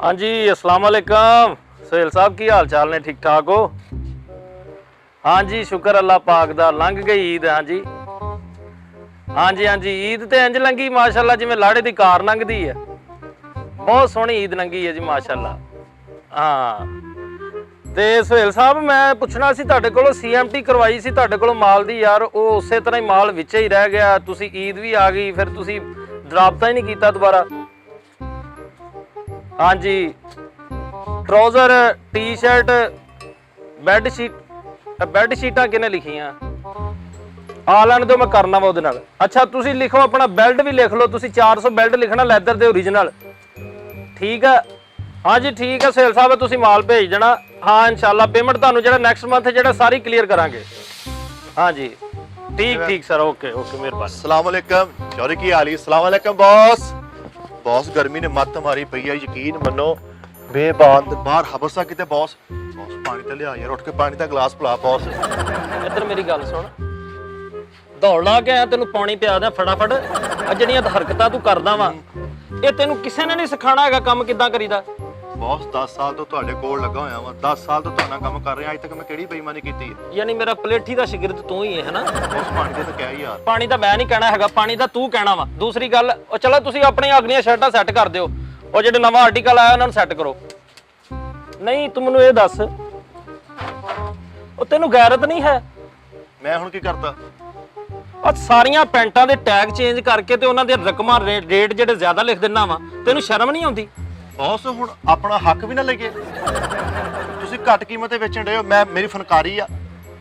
हाँ जी अस्सलाम वालेकुम सोहेल साहब की हाल चाल ने ठीक ठाक हो? हाँ जी शुक्र अल्लाह पाक दा लंघ गई ईद। हाँ जी हाँ जी ईद तो इंज लंघी माशाल्लाह जिवें लाड़े दी कार लंघदी है। बहुत सोहनी ईद लंघी है जी माशाल्लाह। हाँ ते सोहेल साहब मैं पुछना सी तुहाडे कोलों CMT करवाई सी तुहाडे कोलों माल दी यार, वो उसे तरह ही माल विच ही रह गया। तुसी ईद भी आ गई फिर तुसी राबता ही नहीं कीता दोबारा। हाँ जी ट्राउजर टी शर्ट बैड शीटां किने लिखियां आ लैण दो मैं करना वा उहदे नाल। अच्छा तुसी लिखो अपना बेल्ट भी लिख लो, तुसी 400 बेल्ट लिखना लैदर दे ओरिजिनल। ठीक है हाँ जी ठीक है सोहेल साहब तुसी माल भेज देना। हाँ इंशाल्लाह पेमेंट तुहानू जेहड़ा नेक्स्ट मंथ जेहड़ा सारी क्लीयर करांगे। हाँ जी ठीक ठीक सर ओके ओके मेहरबानी। अस्सलाम वालेकुम चौधरी की हाल ही? अस्सलाम वालेकुम बॉस। बॉस गर्मी ने मत मारी पई है, यकीन मनो बेबान बाहर हबसा किते बॉस। बॉस पानी ते लिया यार, उठ के पानी दा गिलास पिला बॉस। इधर मेरी गल सुन, दौड़ ला के आया तेनू पानी पिया दियां फटाफट। आ ਜਿਹੜੀਆਂ हरकतां तू करदा वा ਇਹ ਤੈਨੂੰ ਕਿਸੇ ਨੇ ਨਹੀਂ ਸਿਖਾਣਾ ਹੈਗਾ ਕੰਮ ਕਿੱਦਾਂ ਕਰੀਦਾ। बॉस 10 साल तो ਤੁਹਾਡੇ ਕੋਲ ਲੱਗਾ ਹੋਇਆ ਵਾਂ, 10 ਸਾਲ ਤੋਂ ਤੁਹਾਡਾ ਕੰਮ ਕਰ ਰਿਹਾ, ਅੱਜ ਤੱਕ ਮੈਂ ਕਿਹੜੀ ਬੇਈਮਾਨੀ ਕੀਤੀ ਹੈ? ਯਾਨੀ ਮੇਰਾ ਪਲੇਠੀ ਦਾ ਸ਼ਾਗਿਰਦ ਤੂੰ ਹੀ ਹੈ ਨਾ। ਬॉस ਪਾਣੀ ਦੇ ਤਾਂ ਕਹਿ ਯਾਰ। ਪਾਣੀ ਤਾਂ ਮੈਂ ਨਹੀਂ ਕਹਿਣਾ ਹੈਗਾ, ਪਾਣੀ ਤਾਂ ਤੂੰ ਕਹਿਣਾ ਵਾ। ਦੂਸਰੀ ਗੱਲ ਉਹ ਚਲੋ ਤੁਸੀਂ ਆਪਣੀਆਂ ਅਗਲੀਆਂ ਸ਼ਰਟਾਂ ਸੈੱਟ ਕਰ ਦਿਓ, ਉਹ ਜਿਹੜੇ ਨਵਾਂ ਆਰਟੀਕਲ ਆਇਆ ਉਹਨਾਂ ਨੂੰ ਸੈੱਟ ਕਰੋ। ਨਹੀਂ ਤੂੰ ਮੈਨੂੰ ਇਹ ਦੱਸ ਉਹ ਤੈਨੂੰ ਗੈਰਤ ਨਹੀਂ ਹੈ? ਮੈਂ ਹੁਣ ਕੀ ਕਰਤਾ? ਆ ਸਾਰੀਆਂ ਪੈਂਟਾਂ ਦੇ ਟੈਗ ਚੇਂਜ ਕਰਕੇ ਤੇ ਉਹਨਾਂ ਦੇ ਰਕਮਾਂ ਰੇਟ ਜਿਹੜੇ ਜ਼ਿਆਦਾ ਲਿਖ ਦਿੰਨਾ ਵਾ, ਤੈਨੂੰ ਸ਼ਰਮ ਨਹੀਂ ਆਉਂਦੀ? ਬॉस ਹੁਣ ਆਪਣਾ ਹੱਕ ਵੀ ਨਾ ਲੱਗੇ, ਤੁਸੀਂ ਘੱਟ ਕੀਮਤ ਤੇ ਵੇਚਣ ਰਹੇ ਹੋ। ਮੈਂ ਮੇਰੀ ਫਨਕਾਰੀ ਆ,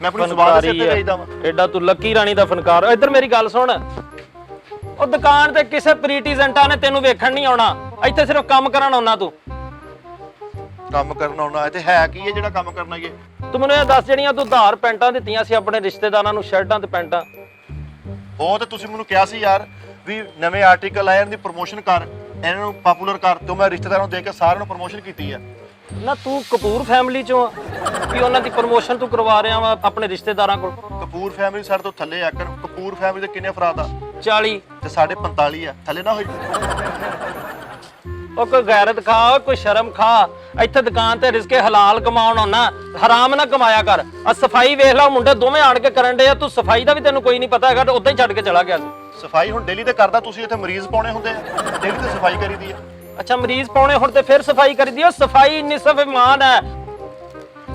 ਮੈਂ ਆਪਣੀ ਜ਼ੁਬਾਨ ਦੇ ਸਿਰ ਤੇ ਵੇਚਦਾ ਵਾਂ। ਐਡਾ ਤੂੰ ਲੱਕੀ ਰਾਣੀ ਦਾ ਫਨਕਾਰ। ਇੱਧਰ ਮੇਰੀ ਗੱਲ ਸੁਣ, ਉਹ ਦੁਕਾਨ ਤੇ ਕਿਸੇ ਪ੍ਰੀਟੀਜ਼ੈਂਟਾਂ ਨੇ ਤੈਨੂੰ ਵੇਖਣ ਨਹੀਂ ਆਉਣਾ, ਇੱਥੇ ਸਿਰਫ ਕੰਮ ਕਰਨ ਆਉਣਾ। ਤੂੰ ਕੰਮ ਕਰਨ ਆਉਣਾ ਹੈ ਤੇ ਹੈ ਕੀ ਹੈ ਜਿਹੜਾ ਕੰਮ ਕਰਨਾ ਇਹ? ਤੂੰ ਮੈਨੂੰ ਇਹ ਦੱਸ ਜਿਹੜੀਆਂ ਤੂੰ ਉਧਾਰ ਪੈਂਟਾਂ ਦਿੱਤੀਆਂ ਸੀ ਆਪਣੇ ਰਿਸ਼ਤੇਦਾਰਾਂ ਨੂੰ, ਸ਼ਰਟਾਂ ਤੇ ਪੈਂਟਾਂ, ਉਹ ਤੇ ਤੁਸੀਂ ਮੈਨੂੰ ਕਿਹਾ ਸੀ ਯਾਰ ਵੀ ਨਵੇਂ ਆਰਟੀਕਲ ਆਏ ਇਹਨਾਂ ਦੀ ਪ੍ਰੋਮੋਸ਼ਨ ਕਰ, ਇਹਨਾਂ ਨੂੰ ਪਪੂਲਰ ਕਰ, ਤੇ ਮੈਂ ਰਿਸ਼ਤੇਦਾਰਾਂ ਨੂੰ ਦੇ ਕੇ ਸਾਰਿਆਂ ਨੂੰ ਪ੍ਰੋਮੋਸ਼ਨ ਕੀਤੀ ਹੈ। ਨਾ ਤੂੰ ਕਪੂਰ ਫੈਮਿਲੀ ਚੋਂ ਆ ਕਿ ਉਹਨਾਂ ਦੀ ਪ੍ਰੋਮੋਸ਼ਨ ਤੂੰ ਕਰਵਾ ਰਿਹਾ ਵਾ ਆਪਣੇ ਰਿਸ਼ਤੇਦਾਰਾਂ ਕੋਲ? ਕਪੂਰ ਫੈਮਿਲੀ ਸਾਡੇ ਤੋਂ ਥੱਲੇ ਆ। ਕਪੂਰ ਫੈਮਿਲੀ ਦੇ ਕਿੰਨੇ ਅਫਰਾਦ ਆ? 40 ਤੇ ਸਾਡੇ 45 ਆ, ਥੱਲੇ ਨਾ ਹੋਈ। ਉਹ ਕੋਈ ਗੈਰਤ ਖਾ, ਕੋਈ ਸ਼ਰਮ ਖਾ। ਇੱਥੇ ਦੁਕਾਨ ਤੇ ਰਿਜ਼ਕੇ ਹਲਾਲ ਕਮਾਉਣ ਆਉਣਾ, ਹਰਾਮ ਨਾ ਕਮਾਇਆ ਕਰ। ਆ ਸਫਾਈ ਵੇਖ ਲਾ, ਮੁੰਡੇ ਦੋਵੇਂ ਆਣ ਕੇ ਕਰਨ ਡੇ ਆ, ਤੂੰ ਸਫਾਈ ਦਾ ਵੀ ਤੈਨੂੰ ਕੋਈ ਨਹੀਂ ਪਤਾ ਹੈਗਾ ਤੇ ਉਦਾਂ ਹੀ ਛੱਡ ਕੇ ਚਲਾ ਗਿਆ ਸੀ। ਸਫਾਈ ਹੁਣ ਡੇਲੀ ਤੇ ਕਰਦਾ, ਤੁਸੀਂ ਇੱਥੇ ਮਰੀਜ਼ ਪਾਉਣੇ ਹੁੰਦੇ ਆ, ਡੇਲੀ ਤੇ ਸਫਾਈ ਕਰੀਦੀ ਆ। ਅੱਛਾ ਮਰੀਜ਼ ਪਾਉਣੇ ਹੁਣ ਤੇ ਫਿਰ ਸਫਾਈ ਕਰੀਦੀ ਆ? ਸਫਾਈ ਨਿਸਫ ਇਮਾਨ ਹੈ।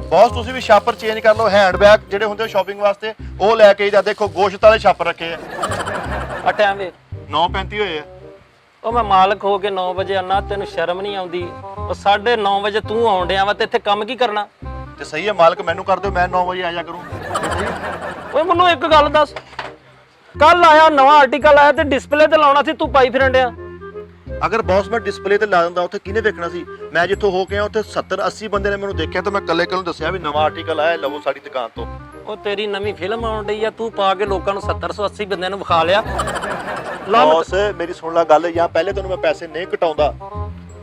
ਬॉस ਤੁਸੀਂ ਵੀ ਸ਼ਾਪਰ ਚੇਂਜ ਕਰ ਲਓ, ਹੈਂਡ ਬੈਗ ਜਿਹੜੇ ਹੁੰਦੇ ਸ਼ਾਪਿੰਗ ਵਾਸਤੇ ਉਹ ਲੈ ਕੇ ਜਾ। ਦੇਖੋ ਗੋਸ਼ਤ ਵਾਲੇ ਸ਼ਾਪਰ ਰੱਖੇ ਆ। ਆ ਟਾਈਮ ਵੇ 9:35 ਹੋਏ ਆ। ਉਹ ਮੈਂ ਮਾਲਕ ਹੋ ਕੇ 9 ਵਜੇ ਆਣਾ, ਤੈਨੂੰ ਸ਼ਰਮ ਨਹੀਂ ਆਉਂਦੀ? ਉਹ 9:30 ਵਜੇ ਤੂੰ ਆਉਣ ਡਿਆ ਵਾ ਤੇ ਇੱਥੇ ਕੰਮ ਕੀ ਕਰਨਾ? ਤੇ ਸਹੀ ਹੈ ਮਾਲਕ ਮੈਨੂੰ ਕਰ ਦਿਓ, ਮੈਂ 9 ਵਜੇ ਆ ਜਾ ਕਰੂੰ। ਓਏ ਮੈਨੂੰ ਇੱਕ ਗੱਲ ਦੱਸ, ਕੱਲ ਆਇਆ ਨਵਾਂ ਆਰਟੀਕਲ ਆਇਆ ਤੇ ਡਿਸਪਲੇ ਤੇ ਲਾਉਣਾ ਸੀ, ਤੂੰ ਪਾਈ ਫਿਰਨ ਡਿਆ। ਅਗਰ ਬॉस ਮੈਂ ਡਿਸਪਲੇ ਤੇ ਲਾ ਦਿੰਦਾ ਉੱਥੇ ਕਿਹਨੇ ਵੇਖਣਾ ਸੀ? ਮੈਂ ਜਿੱਥੋਂ ਹੋ ਕੇ ਆ ਉੱਥੇ 70-80 ਬੰਦੇ ਨੇ ਮੈਨੂੰ ਦੇਖਿਆ ਤੇ ਮੈਂ ਕੱਲੇ ਨੂੰ ਦੱਸਿਆ ਵੀ ਨਵਾਂ ਆਰਟੀਕਲ ਆਇਆ, ਲਵੋ ਸਾਡੀ ਦੁਕਾਨ ਤੋਂ। ਉਹ ਤੇਰੀ ਨਵੀਂ ਫਿਲਮ ਆਉਣ ਡਈ ਆ, ਤੂੰ ਪਾ ਕੇ ਲੋਕਾਂ ਨੂੰ 70-80 ਬੰਦਿਆਂ ਨੂੰ ਵਿਖਾ ਲਿਆ। ਬॉस ਮੇਰੀ ਸੁਣ ਲੈ ਗੱਲ, ਜਾਂ ਪਹਿਲੇ ਤੈਨੂੰ ਮੈਂ ਪੈਸੇ ਨਹੀਂ ਘਟਾਉਂਦਾ।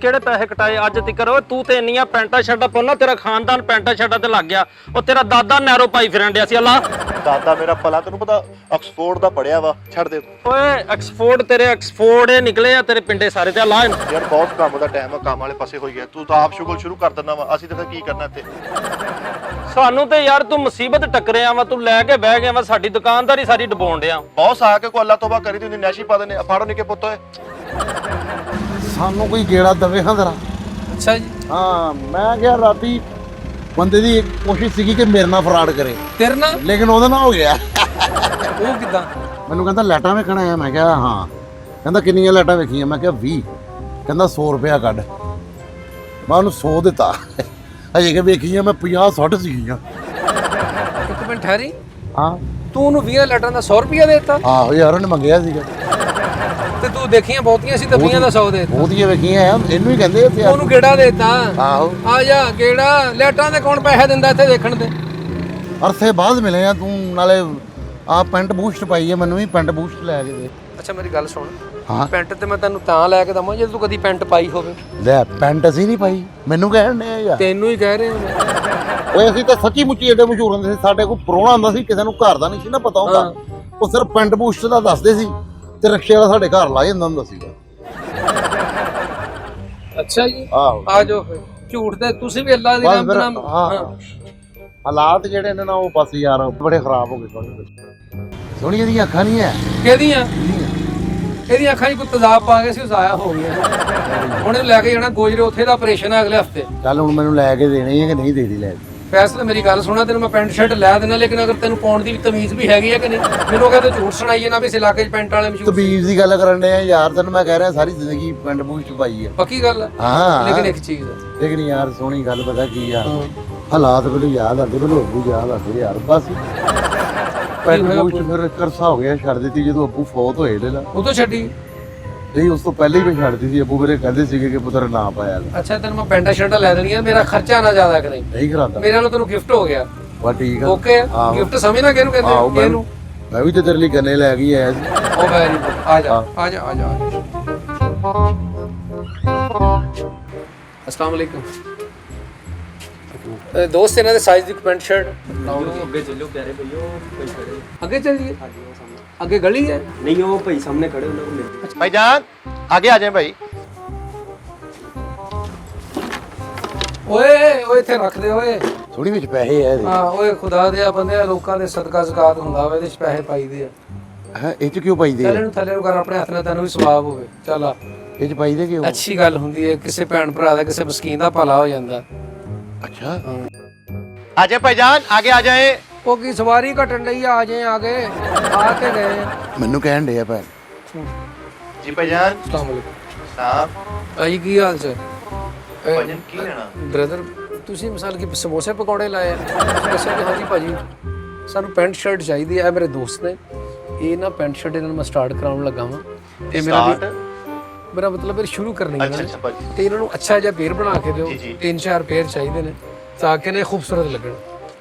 ਕਿਹੜੇ ਪੈਸੇ ਕਟਾਏ ਅੱਜ ਤੱਕ? ਓਏ ਤੂੰ ਤੇ ਇੰਨੀਆਂ ਪੈਂਟਾਂ ਸ਼ਰਟਾਂ ਪਾਉਣਾ, ਤੇਰਾ ਖਾਨਦਾਨ ਪੈਂਟਾਂ ਸ਼ਰਟਾਂ ਤੇ ਲੱਗ ਗਿਆ। ਉਹ ਤੇਰਾ ਦਾਦਾ ਨਹਿਰੋ ਪਾਈ ਫਿਰਨ ਡਿਆ ਸੀ। ਅੱਲਾ ਦਾਦਾ ਮੇਰਾ ਭਲਾ, ਤੈਨੂੰ ਪਤਾ ਆਕਸਫੋਰਡ ਦਾ ਪੜਿਆ ਵਾ, ਛੱਡ ਦੇ। ਓਏ ਐਕਸਫੋਰਡ, ਤੇਰੇ ਐਕਸਫੋਰਡ ਨਿਕਲੇ ਆ ਤੇਰੇ ਪਿੰਡੇ ਸਾਰੇ ਤੇ। ਅੱਲਾ ਯਾਰ ਬਹੁਤ ਕੰਮ ਦਾ ਟਾਈਮ ਆ, ਕੰਮ ਵਾਲੇ ਪਾਸੇ ਹੋਈ ਗਿਆ। ਤੂੰ ਤਾਂ ਆਪ ਸ਼ੁਗਲ ਸ਼ੁਰੂ ਕਰ ਦਿੰਦਾ ਵਾ, ਅਸੀਂ ਤਾਂ ਫਿਰ ਕੀ ਕਰਨਾ ਇੱਥੇ? ਸਾਨੂੰ ਤੇ ਯਾਰ ਤੂੰ ਮੁਸੀਬਤ ਟੱਕਰਿਆ ਵਾ, ਤੂੰ ਲੈ ਕੇ ਬਹਿ ਗਿਆ ਵਾ, ਸਾਡੀ ਦੁਕਾਨਦਾਰੀ ਸਾਰੀ ਡਬੋਣ ਡਿਆ। ਬॉस ਆ ਕੇ ਕੋ ਅੱਲਾ ਤੋਬਾ ਕਰੀ ਦੀ ਹੁੰਦੀ, ਨੈਸ਼ੀ ਪਾ ਦਿੰਦੇ। ਫਾੜੋ ਨਿੱਕੇ ਪੁੱਤ ਓਏ, ਸਾਨੂੰ ਕੋਈ ਗੇੜਾ ਦਵੇ ਹਾਂ ਜ਼ਰਾ। ਅੱਛਾ ਜੀ ਹਾਂ ਮੈਂ ਕਿਹਾ ਰਾਤੀ ਬੰਦੇ ਦੀ ਕੋਸ਼ਿਸ਼ ਸੀਗੀ ਕਿ ਮੇਰੇ ਨਾਲ ਫਰਾਡ ਕਰੇ, ਤੇਰੇ ਨਾਲ? ਲੇਕਿਨ ਉਹਦੇ ਨਾਲ ਹੋ ਗਿਆ। ਉਹ ਕਿਦਾਂ? ਮੈਨੂੰ ਕਹਿੰਦਾ ਲਾਈਟਾਂ ਵੇਖਣਾ ਆ, ਮੈਂ ਕਿਹਾ ਹਾਂ। ਕਹਿੰਦਾ ਕਿੰਨੀਆਂ ਲਾਈਟਾਂ ਵੇਖੀਆਂ? ਮੈਂ ਕਿਹਾ 20। ਕਹਿੰਦਾ 100 ਰੁਪਇਆ ਕੱਢ। ਮੈਂ ਉਹਨੂੰ 100 ਦਿੱਤਾ, ਅਜੇ ਕਿ ਵੇਖੀਆਂ ਮੈਂ 50-60 ਸੀਗੀਆਂ। ਇੱਕ ਮਿੰਟ ਠਹਿਰੀ, ਹਾਂ ਤੂੰ ਉਹਨੂੰ 20 ਲੈਟਰਾਂ ਦਾ 100 ਰੁਪਇਆ ਦੇਤਾ ਆਹੋ ਯਾਰ ਉਹਨੇ ਮੰਗਿਆ ਸੀਗਾ। ਤੇ ਤੂੰ ਦੇਖੀਆਂ ਬਹੁਤੀਆਂ ਸੀ ਤਾਂ 20 ਦਾ 100 ਦੇਤਾ। ਉਹਦੀਆਂ ਵੇਖੀਆਂ ਆ, ਇਹਨੂੰ ਹੀ ਕਹਿੰਦੇ ਆ। ਉਹਨੂੰ ਗੇੜਾ ਦੇਤਾ। ਆਹੋ ਆ ਜਾ ਗੇੜਾ, ਲੈਟਾਂ ਦੇ ਕੌਣ ਪੈਸੇ ਦਿੰਦਾ ਇੱਥੇ ਦੇਖਣ ਦੇ? ਅਰਸੇ ਬਾਅਦ ਮਿਲੇ ਆ ਤੂੰ, ਨਾਲੇ ਆ ਪੈਂਟ ਬੂਸਟ ਪਾਈ ਹੈ, ਮੈਨੂੰ ਵੀ ਪੈਂਟ ਬੂਸਟ ਲੈ ਕੇ ਦੇ। ਅੱਛਾ ਮੇਰੀ ਗੱਲ ਸੁਣ, ਹਾਂ ਪੈਂਟ ਤੇ ਮੈਂ ਤੈਨੂੰ ਤਾਂ ਲੈ ਕੇ ਦਵਾਂ ਜੇ ਤੂੰ ਕਦੀ ਪੈਂਟ ਪਾਈ ਹੋਵੇ। ਲੈ ਪੈਂਟ ਅਸੀਂ ਨਹੀਂ ਪਾਈ, ਮੈਨੂੰ ਕਹਿਣ ਨੇ ਯਾਰ। ਤੈਨੂੰ ਹੀ ਕਹਿ ਰਹੇ ਹਾਂ। ਓਏ ਅਸੀਂ ਤਾਂ ਸੱਚੀ ਮੁੱਚੀ ਏਡੇ ਮਸ਼ਹੂਰ ਹੁੰਦੇ ਸੀ, ਸਾਡੇ ਕੋਲ ਪ੍ਰਾਹੁਣਾ ਹੁੰਦਾ ਸੀ, ਕਿਸੇ ਨੂੰ ਘਰ ਦਾ ਨਹੀਂ ਸੀ ਨਾ ਪਤਾ ਹੁੰਦਾ, ਉਹ ਸਿਰਫ ਪੈਂਟ ਬੂਸਟ ਦਾ ਦੱਸਦੇ ਸੀ ਤੇ ਰਿਕਸ਼ੇ ਵਾਲਾ ਸਾਡੇ ਘਰ ਲਾ ਜਾਂਦਾ ਹੁੰਦਾ ਸੀਗਾ। ਅੱਛਾ ਜੀ ਆਹੋ ਆ ਜਾਓ ਫਿਰ ਝੂਠ ਤੇ ਤੁਸੀਂ ਵੀ ਅੱਲਾ ਦੀ ਬਸ ਨਾਮ ਫਿਰ ਨਾਮ ਹਾਂ ਹਾਲਾਤ ਜਿਹੜੇ ਨੇ ਨਾ ਉਹ ਬਸ ਯਾਰ ਬੜੇ ਖਰਾਬ ਹੋ ਗਏ ਸੋਹਣੀ ਇਹਦੀਆਂ ਅੱਖਾਂ ਨਹੀਂ ਹੈ ਕਿਹਦੀਆਂ ਇਹਦੀਆਂ ਅੱਖਾਂ 'ਚ ਕੋਈ ਤੇਜ਼ਾਬ ਪਾ ਕੇ ਸੀ ਜ਼ਾਇਆ ਹੋ ਗਿਆ ਹੁਣ ਇਹਨੂੰ ਲੈ ਕੇ ਜਾਣਾ ਗੋਜਰੇ ਉੱਥੇ ਦਾ ਆਪਰੇਸ਼ਨ ਹੈ ਅਗਲੇ ਹਫਤੇ ਚੱਲ ਹੁਣ ਮੈਨੂੰ ਲੈ ਕੇ ਦੇਣੀ ਹੈ ਕਿ ਨਹੀਂ ਦੇਣੀ ਲੈ ਕੇ ਪੈਸੇ ਤਾਂ ਮੇਰੀ ਗੱਲ ਸੁਣਾ ਤੈਨੂੰ ਮੈਂ ਪੈਂਟ ਸ਼ਰਟ ਲੈ ਦੇਣਾ ਲੇਕਿਨ ਅਗਰ ਤੈਨੂੰ ਪਾਉਣ ਦੀ ਵੀ ਤਮੀਜ਼ ਵੀ ਹੈਗੀ ਹੈ ਕਿ ਨਹੀਂ ਮੈਨੂੰ ਕਹਿੰਦੇ ਝੂਠ ਸੁਣਾਈਏ ਨਾ ਵੀ ਇਸ ਇਲਾਕੇ 'ਚ ਪੈਂਟ ਵਾਲੇ ਮਸ਼ਹੂਰ ਤਬੀਜ਼ ਦੀ ਗੱਲ ਕਰਨ ਦੇ ਆ ਯਾਰ ਤੈਨੂੰ ਮੈਂ ਕਹਿ ਰਿਹਾ ਸਾਰੀ ਜ਼ਿੰਦਗੀ ਪਿੰਡ ਪੂਛ ਚ ਪਾਈ ਹੈ ਪੱਕੀ ਗੱਲ ਹੈ ਹਾਂ ਲੇਕਿਨ ਇੱਕ ਚੀਜ਼ ਹੈ ਲੇਕਿਨ ਯਾਰ ਸੋਹਣੀ ਗੱਲ ਪਤਾ ਕੀ ਆ ਹਾਲਾਤ ਮੈਨੂੰ ਯਾਦ ਆਉਂਦੇ ਮੈਨੂੰ ਅੱਬੂ ਯਾਦ ਆਉਂਦੇ ਯਾਰ ਬਸ ਪਿੰਡ ਪੂਛ ਫਿਰ ਕਰਸਾ ਹੋ ਗਿਆ ਛੱਡ ਦਿੱਤੀ ਜਦੋਂ ਅੱਬੂ ਫੌਤ ਹੋਏ ਲੈ ਲਾ ਉਹ ਤੋਂ ਛੱਡੀ ਨਹੀਂ ਉਸ ਤੋਂ ਪਹਿਲਾਂ ਹੀ ਮੈਂ ਛੱਡ ਦਿੱਤੀ ਸੀ ਅੱਬੂ ਮੇਰੇ ਕਹਿੰਦੇ ਸੀਗੇ ਕਿ ਪੁੱਤਰ ਨਾ ਪਾਇਆ ਕਰ। ਅੱਛਾ ਤੈਨੂੰ ਮੈਂ ਪੈਂਟਾਂ ਸ਼ਰਟਾਂ ਲੈ ਦੇਣੀਆਂ ਮੇਰਾ ਖਰਚਾ ਨਾ ਜ਼ਿਆਦਾ ਕਰੇ ਨਹੀਂ ਕਰਾਂਦਾ ਮੇਰੇ ਨਾਲ ਤੈਨੂੰ ਗਿਫਟ ਹੋ ਗਿਆ ਬਸ ਠੀਕ ਆ ਓਕੇ ਆਹੋ। ਗਿਫਟ ਸਮਝਣਾ ਕਿਹਨੂੰ ਕਹਿੰਦੇ ਆਹੋ, ਮੈਂ- ਕਿਹਨੂੰ ਮੈਂ ਵੀ ਤੇ ਤੇਰੇ ਲਈ ਗੰਨੇ ਲੈ ਕੇ ਆਇਆ ਸੀ ਉਹ ਵੈਰੀ ਗੁੱਡ ਆ ਜਾ ਆ ਜਾ ਆ ਜਾ ਅਸਲਾਮ ਵਾਲੇਕੁਮ ਦੋਸਤ ਇਹਨਾਂ ਦੇ ਸਾਈਜ਼ ਦੀ ਪੈਂਟ ਸ਼ਰਟ ਅੱਗੇ ਚੱਲਿਓ ਪਿਆਰੇ ਭਈਓ ਭਾਈ ਖੜੇ ਅੱਗੇ ਚੱਲੀਏ ਅੱਗੇ ਗਲੀ ਹੈ ਨਹੀਂ ਉਹ ਭਾਈ ਸਾਹਮਣੇ ਖੜੇ ਉਹਨਾਂ ਨੂੰ ਮਿਲ ਭਾਈਜਾਨ ਆਗੇ ਆ ਜਾਏ ਭਾਈ ਓਏ ਓਏ ਇੱਥੇ ਰੱਖ ਦੇ ਓਏ ਥੋੜੀ ਵਿੱਚ ਪੈਸੇ ਆ ਇਹਦੇ ਹਾਂ ਓਏ ਖੁਦਾ ਦੇ ਬੰਦੇ ਲੋਕਾਂ ਦੇ ਸਦਕਾ ਜ਼ਕਾਤ ਹੁੰਦਾ ਵਾ ਇਹਦੇ ਚ ਪੈਸੇ ਪਾਈਦੇ ਆ ਹੈ ਇਹ ਚ ਕਿਉਂ ਪਾਈਦੇ ਚੱਲ ਆ ਇਹਨੂੰ ਥੱਲੇ ਨੂੰ ਕਰ ਆਪਣੇ ਹੱਥ ਨਾਲ ਤੈਨੂੰ ਵੀ ਸਵਾਬ ਹੋਵੇ ਚੱਲ ਆ ਇਹ ਚ ਪਾਈਦੇ ਕਿਉਂ ਅੱਛੀ ਗੱਲ ਹੁੰਦੀ ਹੈ ਕਿਸੇ ਭੈਣ ਭਰਾ ਦਾ ਕਿਸੇ ਮਸਕੀਨ ਦਾ ਭਲਾ ਹੋ ਜਾਂਦਾ ਅੱਛਾ ਆ ਜਾਏ ਭਾਈਜਾਨ ਆਗੇ ਆ ਜਾਏ ਉਹ ਕੀ ਸਵਾਰੀ ਘਟਣ ਲਈ ਆ ਜੇ ਆ ਗਏ ਆ ਕੇ ਗਏ ਮੈਨੂੰ ਕਹਿਣ ਡਿਆ ਭੈਣ ਜੀ ਭਾਈਜਾਨ ਅਸਲਾਮ ਵਾਲੇਕੁਮ ਸਾਹਿਬ ਭਾਈ ਕੀ ਹਾਲ ਚ ਭਾਈਜਾਨ ਕੀ ਲੈਣਾ ਬ੍ਰਦਰ ਤੁਸੀਂ ਮਿਸਾਲ ਕਿ ਸਮੋਸੇ ਪਕੌੜੇ ਲਾਏ ਆ ਦੱਸਿਆ ਕਿ ਹਾਂਜੀ ਭਾਜੀ ਸਾਨੂੰ ਪੈਂਟ ਸ਼ਰਟ ਚਾਹੀਦੀ ਹੈ ਇਹ ਮੇਰੇ ਦੋਸਤ ਨੇ ਇਹ ਨਾ ਪੈਂਟ ਸ਼ਰਟ ਇਹਨਾਂ ਨੂੰ ਮੈਂ ਸਟਾਰਟ ਕਰਾਉਣ ਲੱਗਾ ਵਾਂ ਇਹ ਮੇਰਾ ਮਤਲਬ ਇਹ ਸ਼ੁਰੂ ਕਰਨੀ ਹੈ ਅੱਛਾ ਭਾਜੀ ਤੇ ਇਹਨਾਂ ਨੂੰ ਅੱਛਾ ਜਿਹਾ ਪੇਰ ਬਣਾ ਕੇ ਦਿਓ ਜੀ, ਜੀ। 3-4 ਪੇਰ ਚਾਹੀਦੇ ਨੇ ਤਾਂ ਕਿ ਇਹ ਖੂਬਸੂਰਤ ਲੱਗਣ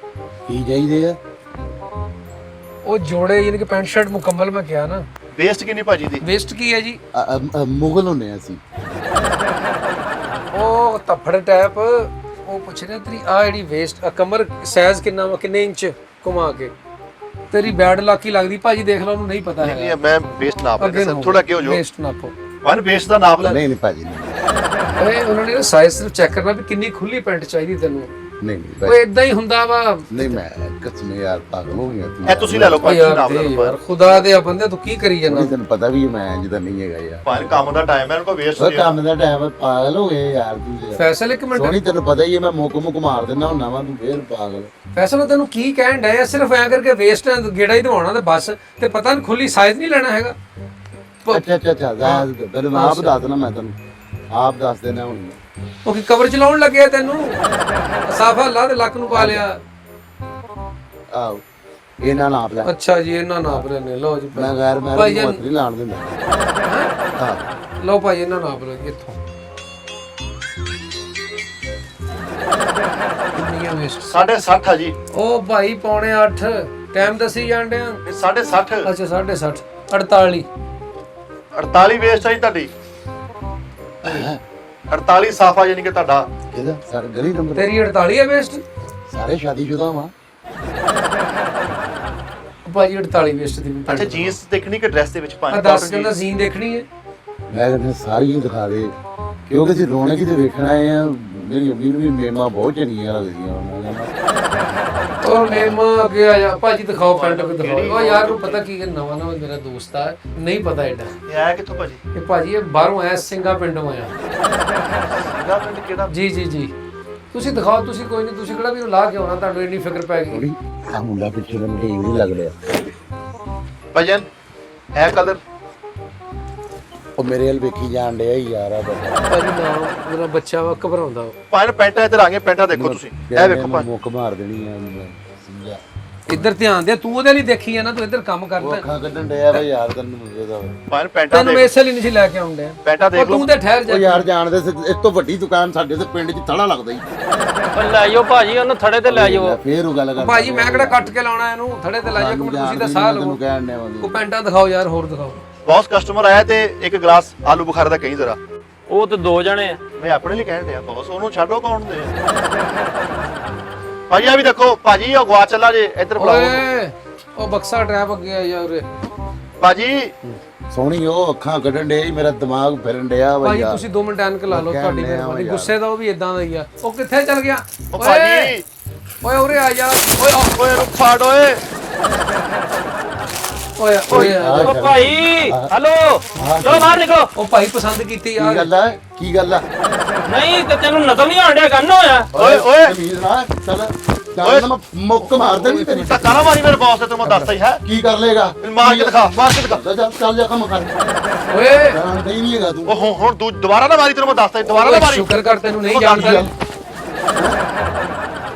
ਕੀ ਚਾਹੀਦੇ ਆ ਉਹ ਜੋੜੇ ਯਾਨੀ ਕਿ ਪੈਂਟ ਸ਼ਰਟ ਮੁਕੰਮਲ ਮੈਂ ਕਿਹਾ ਨਾ ਵੇਸਟ ਕਿੰਨੀ ਭਾਜੀ ਦੀ ਵੇਸਟ ਕੀ ਹੈ ਜੀ ਮੁਗਲ ਹੁੰਨੇ ਆ ਅਸੀਂ ਉਹ ਤਫੜ ਟੈਪ ਉਹ ਪੁੱਛ ਰਿਹਾ ਤੇਰੀ ਆ ਜਿਹੜੀ ਵੇਸਟ ਕਮਰ ਸਾਈਜ਼ ਕਿੰਨਾ ਵਾ ਕਿੰਨੇ ਇੰਚ ਘੁਮਾ ਕੇ ਤੇਰੀ ਬੈਡ ਲੱਕ ਹੀ ਲੱਗਦੀ ਭਾਜੀ ਦੇਖ ਲਓ ਉਹਨੂੰ ਨਹੀਂ ਪਤਾ ਨਹੀਂ ਹੈਗਾ ਮੈਂ ਵੇਸਟ ਨਾਪ ਲੈਣਾ ਥੋੜਾ ਅੱਗੇ ਹੋ ਜਾਓ ਵੇਸਟ ਨਾਪੋ ਮਨ ਵੇਸਟ ਦਾ ਨਾਪ ਲੈ ਨਹੀਂ ਨਹੀਂ ਭਾਜੀ ਨਹੀਂ ਓਏ ਉਹਨਾਂ ਨੇ ਸਾਈਜ਼ ਸਿਰਫ ਚੈੱਕ ਕਰਨਾ ਵੀ ਕਿੰਨੀ ਖੁੱਲੀ ਪੈਂਟ ਚਾਹੀਦੀ ਤੈਨੂੰ ਨਹੀਂ ਓਏ ਇਦਾਂ ਹੀ ਹੁੰਦਾ ਵਾ ਨਹੀਂ ਮੈਂ ਕਸਮ ਯਾਰ ਪਾਗਲ ਹੋ ਗਿਆ ਤੂੰ ਇਹ ਤੁਸੀਂ ਲੈ ਲਓ ਓ ਭਾਜੀ ਯਾਰ ਨਾਪ ਲੈ ਦੇ ਲਓ ਯਾਰ ਖੁਦਾ ਦੇ ਆ ਬੰਦੇ ਤੂੰ ਕੀ ਕਰੀ ਜਾਂਦਾ ਤੈਨੂੰ ਪਤਾ ਵੀ ਮੈਂ ਜਿਹਦਾ ਨਹੀਂ ਹੈਗਾ ਯਾਰ ਭਾਵੇਂ ਕੰਮ ਦਾ ਟਾਈਮ ਹੈ ਇਹਨਾਂ ਕੋ ਵੇਸਟ ਉਹ ਕੰਮ ਦਾ ਟਾਈਮ ਪਾਗਲ ਹੋ ਗਏ ਯਾਰ ਤੂੰ ਯਾਰ। ਫੈਸਲ ਇੱਕ ਮਿੰਟ ਸੋਹਣੀ ਤੈਨੂੰ ਪਤਾ ਹੀ ਹੈ ਮੈਂ ਮੁੱਕ ਮਾਰ ਦਿੰਦਾ ਹੁੰਦਾ ਵਾਂ ਤੂੰ ਫੇਰ ਪਾਗਲ ਫੈਸਲ ਤੈਨੂੰ ਕੀ ਕਹਿਣ ਡਿਆ ਸਿਰਫ ਐ ਕਰਕੇ ਵੇਸਟ ਗੇੜਾ ਹੀ ਦਵਾਉਣਾ ਤੇ ਬਸ ਤੇ ਪਤਾ ਨਹੀਂ ਖੁੱਲੀ ਸਾਈਜ਼ ਨਹੀਂ ਲੈਣਾ ਹੈਗਾ ਅੱਛਾ ਅੱਛਾ ਅੱਛਾ ਤੈਨੂੰ ਆਪ ਦੱਸ ਦੇਣਾ ਮੈਂ ਤੈਨੂੰ ਆਪ ਦੱਸ ਦੇਣਾ ਹੁਣ ਉਹ ਕੀ ਕਵਰ ਚਲਾਉਣ ਲੱਗਿਆ ਤੈਨੂੰ ਸਾਫਾ ਅੱਲਾ ਦੇ ਲੱਕ ਨੂੰ ਪਾ ਲਿਆ ਆਓ ਇਹਨਾਂ ਨਾਪ ਲੈ ਅੱਛਾ ਜੀ ਇਹਨਾਂ ਨਾਪ ਲੈਣੇ ਲਓ ਜੀ ਮੈਂ ਗੈਰ ਮੈਂ ਭਾਈ ਜਾਨ- ਹੱਥ ਨਹੀਂ ਲਾਣ ਦਿੰਦਾ ਹਾਂ ਲਓ ਭਾਈ ਇਹਨਾਂ ਨਾਪ ਲਓ ਜੀ ਇੱਥੋਂ ਕਿੰਨੀਆਂ ਵੇਸਟ 60.5 ਆ ਜੀ ਉਹ ਭਾਈ ਪੌਣੇ 8 ਟਾਈਮ ਦੱਸੀ ਜਾਂਦੇ ਆ ਇਹ 60.5 ਅੱਛਾ 60.5 48 48 ਵੇਸਟ ਆ ਜੀ ਤੁਹਾਡੀ 48 ਸਾਫਾ ਯਾਨੀ ਕਿ ਤੁਹਾਡਾ ਇਹਦਾ ਸਰ ਗਲੀ ਨੰਬਰ ਤੇਰੀ 48 ਹੈ ਵੇਸਟ ਸਾਰੇ ਸ਼ਾਦੀशुदा ਵਾਂ ਭਾਈ 48 ਵੇਸਟ ਦੀ ਵੀ ਅੱਛਾ ਜੀਨਸ ਦੇਖਣੀ ਕਿ ਡਰੈਸ ਦੇ ਵਿੱਚ ਆ ਪਾਣੀ 10 ਕਹਿੰਦਾ ਜ਼ੀਨ ਦੇਖਣੀ ਹੈ ਮੈਂ ਕਹਿੰਦਾ ਸਾਰੀ ਹੀ ਦਿਖਾ ਦੇ ਕਿਉਂਕਿ ਅਸੀਂ ਰੌਣਕ ਹੀ ਤੇ ਵੇਖਣਾ ਆਏ ਆ ਮੇਰੀ ਅੱਬੀ ਨੂੰ ਵੀ ਮੇਮਾ ਬਹੁਤ ਚੰਗੀਆਂ ਲੱਗਦੀਆਂ ਉਹਨਾਂ ਨੂੰ ਉਹ ਮੇਮਾ ਅੱਗੇ ਆ ਜਾ ਭਾਜੀ ਦਿਖਾਓ ਪੈਂਟ ਵੀ ਦਿਖਾਓ ਉਹ ਯਾਰ ਨੂੰ ਪਤਾ ਕੀ ਨਵਾਂ ਨਵਾਂ ਮੇਰਾ ਦੋਸਤ ਆ ਨਹੀਂ ਪਤਾ ਐਡਾ ਇਹ ਆਇਆ ਕਿੱਥੋਂ ਭਾਜੀ ਇਹ ਭਾਜੀ ਇਹ ਬਾਹਰੋਂ ਆਇਆ ਸਿੰਘਾ ਪਿੰਡੋਂ ਆਇਆ ਸਿੰਘਾ ਪਿੰਡ ਕਿਹੜਾ ਜੀ ਜੀ ਜੀ ਤੁਸੀਂ ਦਿਖਾਓ ਤੁਸੀਂ ਕੋਈ ਨਹੀਂ ਤੁਸੀਂ ਕਿਹੜਾ ਵੀ ਲਾ ਕੇ ਆਉਣਾ ਤੁਹਾਨੂੰ ਇੰਨੀ ਫਿਕਰ ਪੈ ਗਈ ਥੋੜੀ ਆ ਮੁੰਡਾ ਪਿੱਛੇ ਨੂੰ ਠੀਕ ਨਹੀਂ ਲੱਗ ਰਿਹਾ ਭਾਜਨ ਇਹ ਕਲਰ ਉਹ ਮੇਰੇ ਵੱਲ ਵੇਖੀ ਜਾਣ ਡਿਆ ਯਾਰ ਆ ਬੰਦਾ ਭਾਜੀ ਨਾ ਮੇਰਾ ਬੱਚਾ ਵਾ ਘਬਰਾਉਂਦਾ ਵਾ। ਭਾਵੇਂ ਪੈਂਟਾਂ ਇੱਧਰ ਆ ਗਈਆਂ ਪੈਂਟਾਂ ਦੇਖੋ ਤੁਸੀਂ ਇਹ ਵੇਖੋ ਭਾਜੀ ਮੁੱਕ ਮਾਰ ਦੇਣੀ ਆ ਮੈਂ ਸਮਝਿਆ ਇੱਧਰ ਧਿਆਨ ਦੇ ਤੂੰ ਉਹਦੇ ਲਈ ਦੇਖੀ ਆ ਨਾ ਤੂੰ ਇੱਧਰ ਕੰਮ ਉਹ ਕਰਦਾ ਅੱਖਾਂ ਕੱਢਣ ਡਿਆ ਵਾ ਯਾਰ ਤੈਨੂੰ ਇਹਦਾ ਭਾਵੇਂ ਪੈਂਟਾਂ ਤੈਨੂੰ ਦੇਖ ਇਸੇ ਲਈ ਨਹੀਂ ਸੀ ਲੈ ਕੇ ਆਉਂਦੇ ਪੈਂਟਾਂ ਦੇਖ ਲਓ ਤੂੰ ਤੇ ਠਹਿਰ ਜਾ ਉਹ ਯਾਰ ਜਾਣਦੇ ਸੀ ਇਸ ਤੋਂ ਵੱਡੀ ਦੁਕਾਨ ਸਾਡੇ ਤੇ ਪਿੰਡ 'ਚ ਥੜਾ ਲੱਗਦਾ ਹੀ ਉਹ ਲੈ ਜਾਓ ਭਾਜੀ ਉਹਨੂੰ ਥੜੇ ਤੇ ਲੈ ਜਾਓ ਫੇਰ ਉਹ ਗੱਲ ਕਰ ਭਾਜੀ ਮੈਂ ਕਿਹੜਾ ਕੱਟ ਕੇ ਲਾਉਣਾ ਇਹਨੂੰ ਥੜੇ ਤੇ ਲਾਈਏ ਕਿ ਤੁਸੀਂ ਤਾਂ ਸਾਹ ਲਓ ਤੈਨੂੰ ਕਹਿਣ ਡਿਆ ਵਾਂ ਕੋ ਪੈਂਟਾਂ ਦਿਖਾਓ ਯਾਰ ਹੋਰ ਦਿਖਾਓ ਬਹੁਤ ਕਸਟਮਰ ਆਇਆ ਤੇ ਇੱਕ ਗਲਾਸ ਆਲੂ ਬੁਖਾਰੇ ਦਾ ਕਹੀਂ ਜ਼ਰਾ ਉਹ ਤੇ ਦੋ ਜਣੇ ਆ ਮੈਂ ਆਪਣੇ ਲਈ ਕਹਿਣ ਡਿਆ ਬੌਸ ਉਹਨੂੰ ਛੱਡੋ ਕੌਣ ਦੇ ਭਾਜੀ ਆ ਵੀ ਦੇਖੋ ਭਾਜੀ ਉਹ ਗਵਾ ਚੱਲਾ ਜੇ ਇੱਧਰ ਬੁਲਾਓ ਓਏ ਉਹ ਬਕਸਾ ਟਰੈਪ ਅੱਗੇ ਆ ਯਾਰ ਉਰੇ ਭਾਜੀ ਸੋਹਣੀ ਉਹ ਅੱਖਾਂ ਕੱਢਣ ਡਿਆ ਸੀ, ਮੇਰਾ ਦਿਮਾਗ ਫਿਰਨ ਡਿਆ ਵਾ ਭਾਜੀ ਯਾਰ। ਤੁਸੀਂ 2 ਮਿੰਟ ਐਨਕ ਲਾ ਲਓ, ਮੈਂ ਤੁਹਾਡੀ ਕਹਿਣ ਡਿਆ ਮਿਹਰਬਾਨੀ। ਯਾਰ। ਗੁੱਸੇ ਦਾ ਉਹ ਵੀ ਇਦਾਂ ਦਾ ਹੀ ਆ। ਉਹ ਕਿੱਥੇ ਚਲ ਗਿਆ? ਉਹ ਭਾਜੀ ਓਏ ਉਰੇ ਆ ਯਾਰ। ਓਏ ਓਏ ਰੁਕ ਫਾੜ ਓਏ। ਓਏ ਓਏ ਓ ਭਾਈ ਹਲੋ ਚਲੋ ਬਾਹਰ ਨਿਕਲੋ। ਉਹ ਭਾਈ ਪਸੰਦ ਕੀਤੀ ਕੀ ਯਾਰ। ਗੱਲ ਆ ਕੀ ਗੱਲ ਆ? ਨਹੀਂ ਤੇ ਤੈਨੂੰ ਨਜ਼ਰ ਨਹੀਂ ਆਣ ਡਿਆ ਗੰਨ ਹੋਇਆ। ਓਏ ਓਏ ਤਮੀਜ਼ ਨਾਲ ਚੱਲ ਚੱਲ ਨਾ ਮੈਂ ਮੁੱਕ ਮਾਰ ਦੇਣੀ ਤੇਰੀ। ਧੱਕਾ ਨਾ ਮਾਰੀ ਮੇਰੇ ਬੌਸ ਤੇ, ਤੈਨੂੰ ਮੈਂ ਦੱਸਦਾ ਹੀ ਹੈ। ਕੀ ਕਰ ਲੇਗਾ? ਮਾਰ ਕੇ ਦਿਖਾ, ਮਾਰ ਕੇ ਦਿਖਾ। ਚੱਲ ਜਾ ਕੰਮ ਕਰ। ਓਏ ਜਾਣਦਾ ਹੀ ਨਹੀਂ ਹੈਗਾ ਤੂੰ। ਉਹ ਹੁਣ ਤੂੰ ਦੁਬਾਰਾ ਨਾ ਮਾਰੀ, ਤੈਨੂੰ ਮੈਂ ਦੱਸਦਾ, ਦੁਬਾਰਾ ਨਾ ਮਾਰੀ। ਸ਼ੁਕਰ ਕਰ ਤੈਨੂੰ ਨਹੀਂ ਜਾਣਦਾ।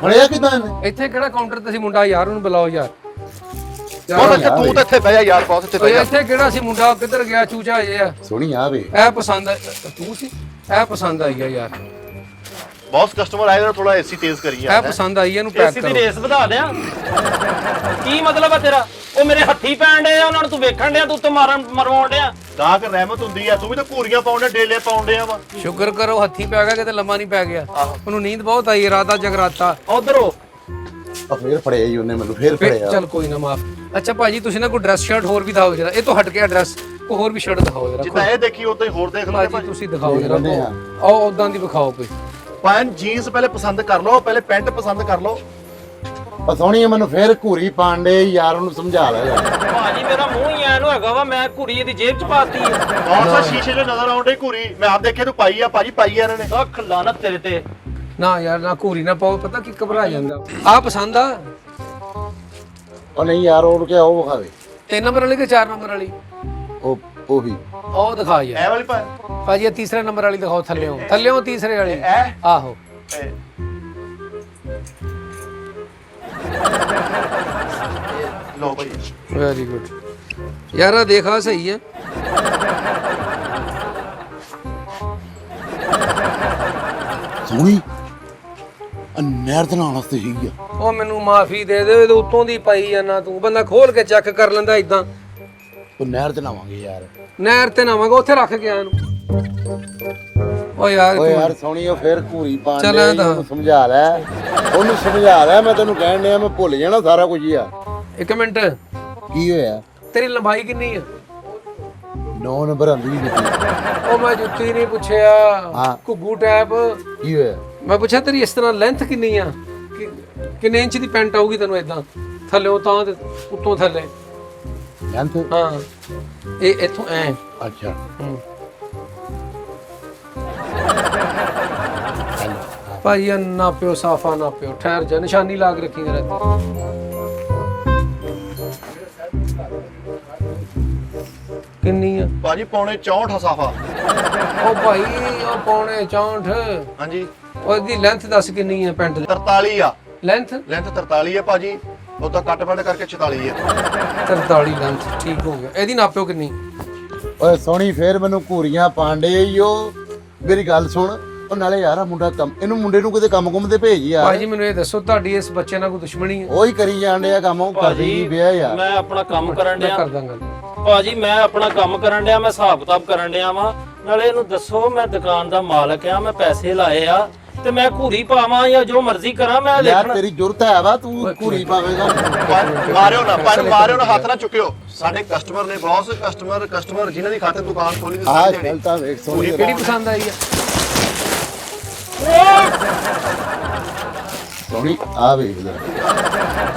ਬੜਿਆ ਕਿਦਾਂ ਇਹਨੇ? ਇੱਥੇ ਕਿਹੜਾ ਕਾਊਂਟਰ ਤੇ ਸੀ ਮੁੰਡਾ? ਯਾਰ ਉਹਨੂੰ ਬੁਲਾਓ ਯਾਰ। ਬੌਸ ਇੱਥੇ ਤੂੰ ਤਾਂ ਇੱਥੇ ਬਹਿ ਜਾ ਯਾਰ, ਬੌਸ ਇੱਥੇ ਬਹਿ ਓਏ ਜਾ। ਇੱਥੇ ਕਿਹੜਾ ਸੀ ਮੁੰਡਾ? ਕਿੱਧਰ ਗਿਆ? ਚੂਚਾ ਇਹ ਆ। ਸੋਹਣੀ ਆ ਵੇ। ਇਹ ਪਸੰਦ ਤੂੰ ਸੀ? ਇਹ ਪਸੰਦ ਆਈ ਆ ਯਾਰ। ਬੌਸ ਕਸਟਮਰ ਆਏ ਨਾ, ਥੋੜਾ ਏਸੀ ਤੇਜ਼ ਕਰੀ ਇਹ ਯਾਰ। ਪਸੰਦ ਆਈ, ਇਹਨੂੰ ਪੈਕ ਏਸੀ ਦੀ ਕਰੋ। ਰੇਸ ਵਧਾ ਦਿਆਂ। ਕੀ ਮਤਲਬ ਆ ਤੇਰਾ? ਉਹ ਮੇਰੇ ਹੱਥੀ ਪੈਣ ਡਿਆ, ਉਹਨਾਂ ਨੂੰ ਤੂੰ ਵੇਖਣ ਡਿਆ, ਤੂੰ ਉੱਤੇ ਮਰਵਾਉਣ ਡਿਆ। ਗਾਹਕ ਰਹਿਮਤ ਹੁੰਦੀ ਆ, ਤੂੰ ਵੀ ਤਾਂ ਘੂਰੀਆਂ ਪਾਉਂਦੇ, ਡੇਲੇ ਪਾਉਂਦੇ ਆ ਵਾ। ਸ਼ੁਕਰ ਕਰੋ ਹੱਥੀ ਪੈ ਗਿਆ, ਕਿਤੇ ਲੰਮਾ ਨਹੀਂ ਪੈ ਗਿਆ। ਉਹਨੂੰ ਨੀਂਦ ਬਹੁਤ ਆਈ, ਰਾਤਾ ਜਗਰਾਤਾ। ਉਧਰੋਂ ਆ ਫੇਰ ਫੜਿਆ ਹੀ ਉਹਨੇ ਮੈਨੂੰ, ਫੇਰ ਫੜਿਆ। ਚੱਲ ਕੋਈ ਨਾ ਮਾਫ। ਅੱਛਾ ਭਾਜੀ ਤੁਸੀਂ ਨਾ ਕੋਈ ਡਰੈਸ ਸ਼ਰਟ ਹੋਰ ਵੀ ਦਿਖਾਓ ਜਰਾ। ਇਹ ਤੋਂ ਹਟ ਕੇ ਡਰੈਸ ਕੋਈ ਹੋਰ ਵੀ ਸ਼ਰਟ ਦਿਖਾਓ ਜਰਾ। ਜਿੱਦਾਂ ਇਹ ਦੇਖੀ ਉਦਾਂ ਹੀ ਹੋਰ ਦੇਖ ਲਓ ਭਾਜੀ ਭਾਜੀ। ਤੁਸੀਂ ਦਿਖਾਓ ਜਰਾ। ਲੈਂਦੇ ਆ। ਆਓ ਉਦਾਂ ਦੀ ਵਿਖਾਓ ਕੋਈ। ਪੈਨ ਜੀਨਸ ਪਹਿਲੇ ਪਸੰਦ ਕਰ ਲਓ, ਪਹਿਲੇ ਪੈਂਟ ਪਸੰਦ ਕਰ ਲਓ। ਆ ਸੋਹਣੀ ਆ, ਮੈਨੂੰ ਫੇਰ ਘੂਰੀ ਪਾਂਡੇ ਯਾਰ, ਉਹਨੂੰ ਸਮਝਾ ਲੈ ਯਾਰ। ਭਾਜੀ ਮੇਰਾ ਮੂੰਹ ਹੀ ਐਨ ਹੈਗਾ ਵਾ, ਮੈਂ ਘੁਰੀ ਇਹਦੀ ਜੇਬ ਚ ਪਾਤੀ ਹੈ। ਬੌਸ ਆ ਸ਼ੀਸ਼ੇ 'ਚ ਨਜ਼ਰ ਆਉਣ ਡਈ ਘੂਰੀ, ਮੈਂ ਆਪ ਦੇਖਿਆ ਤੂੰ ਪਾਈ ਆ ਭਾਜੀ, ਪਾਈ ਆ ਇਹਨਾਂ ਨੇ। ਅੱਖ ਲਾਨਤ ਤੇਰੇ ਤੇ। ਨਾ ਯਾਰ ਨਾ ਘੂਰੀ ਨਾ ਪਾਓ, ਪਤਾ ਕੀ ਘਬਰਾ ਜਾਂਦਾ। ਆ ਪਸੰਦ ਆ? ਉਹ ਨਹੀਂ ਯਾਰ, ਉਹ ਕਿਹਾ ਉਹ ਵਿਖਾਵੇ। 3 ਨੰਬਰ ਵਾਲੀ ਕਿ 4 ਨੰਬਰ ਵਾਲੀ? ਉਹ ਵੀ ਉਹ ਦਿਖਾ ਯਾਰ। ਇਹ ਵਾਲੀ ਪਾ ਭਾਜੀ ਇਹ ਤੀਸਰੇ ਨੰਬਰ ਵਾਲੀ ਦਿਖਾਓ, ਥੱਲਿਓਂ ਥੱਲਿਓਂ ਤੀਸਰੇ ਵਾਲੀ। ਇਹ ਆਹੋ ਇਹ। ਲਓ ਭਾਈ। ਵੈਰੀ ਗੁੱਡ ਯਾਰ, ਆ ਦੇਖਾ ਸਹੀ ਹੈ। ਸੋਹਣੀ ਆ, ਨਹਿਰ ਤੇ ਨਹਾਉਣ ਵਾਸਤੇ ਹੈਗੀ ਆ। ਉਹ ਮੈਨੂੰ ਮਾਫੀ ਦੇ ਦੇ, ਇਹਦੇ ਉੱਤੋਂ ਦੀ ਪਾਈ ਜਾਂਦਾ ਤੂੰ। ਬੰਦਾ ਖੋਲ ਕੇ ਚੈੱਕ ਕਰ ਲੈਂਦਾ ਇਦਾਂ। ਉਹ ਨਹਿਰ ਤੇ ਨਹਾਵਾਂਗੇ ਯਾਰ। ਨਹਿਰ ਤੇ ਨਾਵਾਂਗਾ, ਉੱਥੇ ਰੱਖ ਕੇ ਆ ਇਹਨੂੰ। ਓ ਯਾਰ ਓਏ ਯਾਰ ਸੋਹਣੀ, ਉਹ ਫੇਰ ਘੂਰੀ ਚੱਲ ਪਾਂਡੇ, ਐਂ ਤਾਂ। ਉਹਨੂੰ ਸਮਝਾ ਲੈ। ਉਹਨੂੰ ਸਮਝਾ ਲੈ, ਮੈਂ ਤੈਨੂੰ ਕਹਿਣ ਡਿਆ, ਮੈਂ ਭੁੱਲ ਜਾਣਾ ਸਾਰਾ ਕੁਝ ਹੀ ਆ। 1 ਮਿੰਟ, ਕੀ ਹੋਇਆ? ਤੇਰੀ ਲੰਬਾਈ ਕਿੰਨੀ ਆ? 9 ਨੰਬਰ ਆਂਦੀ ਨਹੀਂ ਦਿੱਤੀ। ਉਹ ਮੈਂ ਜੁੱਤੀ ਨਹੀਂ ਪੁੱਛਿਆ, ਹਾਂ। ਘੁੱਗੂ ਟੈਪ। ਕੀ ਹੋਇਆ? ਮੈਂ ਪੁੱਛਿਆ ਤੇਰੀ ਇਸ ਤਰ੍ਹਾਂ ਲੈਂਥ ਕਿੰਨੀ ਆ? ਕਿੰਨੇ ਇੰਚ ਦੀ ਪੈਂਟ ਆਊਗੀ ਤੈਨੂੰ ਇਦਾਂ? ਥੱਲੇ ਤਾਂ ਤੇ ਉੱਤੋਂ ਥੱਲੇ। ਲੈਂਥ? ਹਾਂ ਇਹ ਇੱਥੋਂ ਐ। ਅੱਛਾ। ਭਾਈ ਆ ਨਾ ਪਿਓ, ਸਾਫਾ ਨਾ ਪਿਓ। ਠਹਿਰ ਜਾ, ਨਿਸ਼ਾਨੀ ਲਾ ਕੇ ਰੱਖੀ ਜਰਾ। ਕਿੰਨੀ ਆ? ਭਾਜੀ ਪੌਣੇ 64 ਸਾਫਾ। ਉਹ ਭਾਈ ਉਹ ਪੌਣੇ 64। ਹਾਂਜੀ ਉਹ ਇਹਦੀ ਲੈਂਥ ਦੱਸ ਕਿੰਨੀ ਆ ਪੈਂਟ ਦੀ? 43 ਆ ਲੈਂਥ ਲੈਂਥ 43 ਆ ਭਾਜੀ, ਉਹ ਤਾਂ ਕੱਟ ਵੱਢ ਕਰਕੇ 44 ਆ। 43 ਲੈਂਥ, ਠੀਕ ਹੋ ਗਿਆ। ਇਹਦੀ ਨਾਪਿਓ ਕਿੰਨੀ? ਓਏ ਸੋਹਣੀ, ਫੇਰ ਮੈਨੂੰ ਘੂਰੀਆਂ ਪਾਂਡੇ ਈਓ। ਮੇਰੀ ਗੱਲ ਸੁਣ, ਉਹ ਨਾਲੇ ਯਾਰ ਆ ਮੁੰਡਾ ਕੰਮ, ਇਹਨੂੰ ਮੁੰਡੇ ਨੂੰ ਕਿਤੇ ਕੰਮ ਕੁੰਮ ਤੇ ਭੇਜ ਯਾਰ। ਭਾਜੀ ਮੈਨੂੰ ਇਹ ਦੱਸੋ, ਤੁਹਾਡੀ ਇਸ ਬੱਚੇ ਨਾਲ ਕੋਈ ਦੁਸ਼ਮਣੀ ਹੈ? ਉਹੀ ਕਰੀ ਜਾਣ ਡਿਆ ਕੰਮ, ਉਹ ਕਰਦੀ ਨਹੀਂ ਪਿਆ ਯਾਰ। ਮੈਂ ਆਪਣਾ ਕੰਮ ਕਰਨ ਮੈਂ ਡਿਆ ਕਰ ਦਾਂਗਾ। ਭਾਜੀ, ਮੈਂ ਆਪਣਾ ਕੰਮ ਕਰਨ ਡਿਆ, ਮੈਂ ਹਿਸਾਬ ਕਿਤਾਬ ਕਰਨ ਡਿਆ ਵਾਂ। ਨਾਲੇ ਇਹਨੂੰ ਦੱਸੋ, ਮੈਂ ਦੁਕਾਨ ਦਾ ਮਾਲਕ ਆ, ਮੈਂ ਪੈਸੇ ਲਾਏ ਆ, ਤੇ ਮੈਂ ਘੂਰੀ ਪਾਵਾਂ ਜਾਂ ਜੋ ਮਰਜ਼ੀ ਕਰਾਂ, ਮੈਂ ਯਾਰ ਦੇਖਣਾ। ਤੇਰੀ ਜ਼ਰੂਰਤ ਹੈ ਵਾ, ਤੂੰ ਘੂਰੀ ਪਾਵੇਂਗਾ। ਮਾਰਿਓ ਨਾ ਭਾਈ, ਮਾਰਿਓ ਨਾ, ਹੱਥ ਨਾ ਚੁੱਕਿਓ। ਸਾਡੇ ਕਸਟਮਰ ਨੇ ਬੌਸ, ਕਸਟਮਰ ਜਿਨ੍ਹਾਂ ਦੀ ਖਾਤਰ ਦੁਕਾਨ ਖੋਲੀ ਦੀ ਆਹ ਸਾਰੀ ਚੱਲ ਦਿਹਾੜੀ। ਤਾਂ ਵੇਖ ਸੋਹਣੀ। ਕਿਹੜੀ ਪਸੰਦ ਆਈ ਆ? ਸੋਹਣੀ ਆ ਵੇਖ ਲੈ,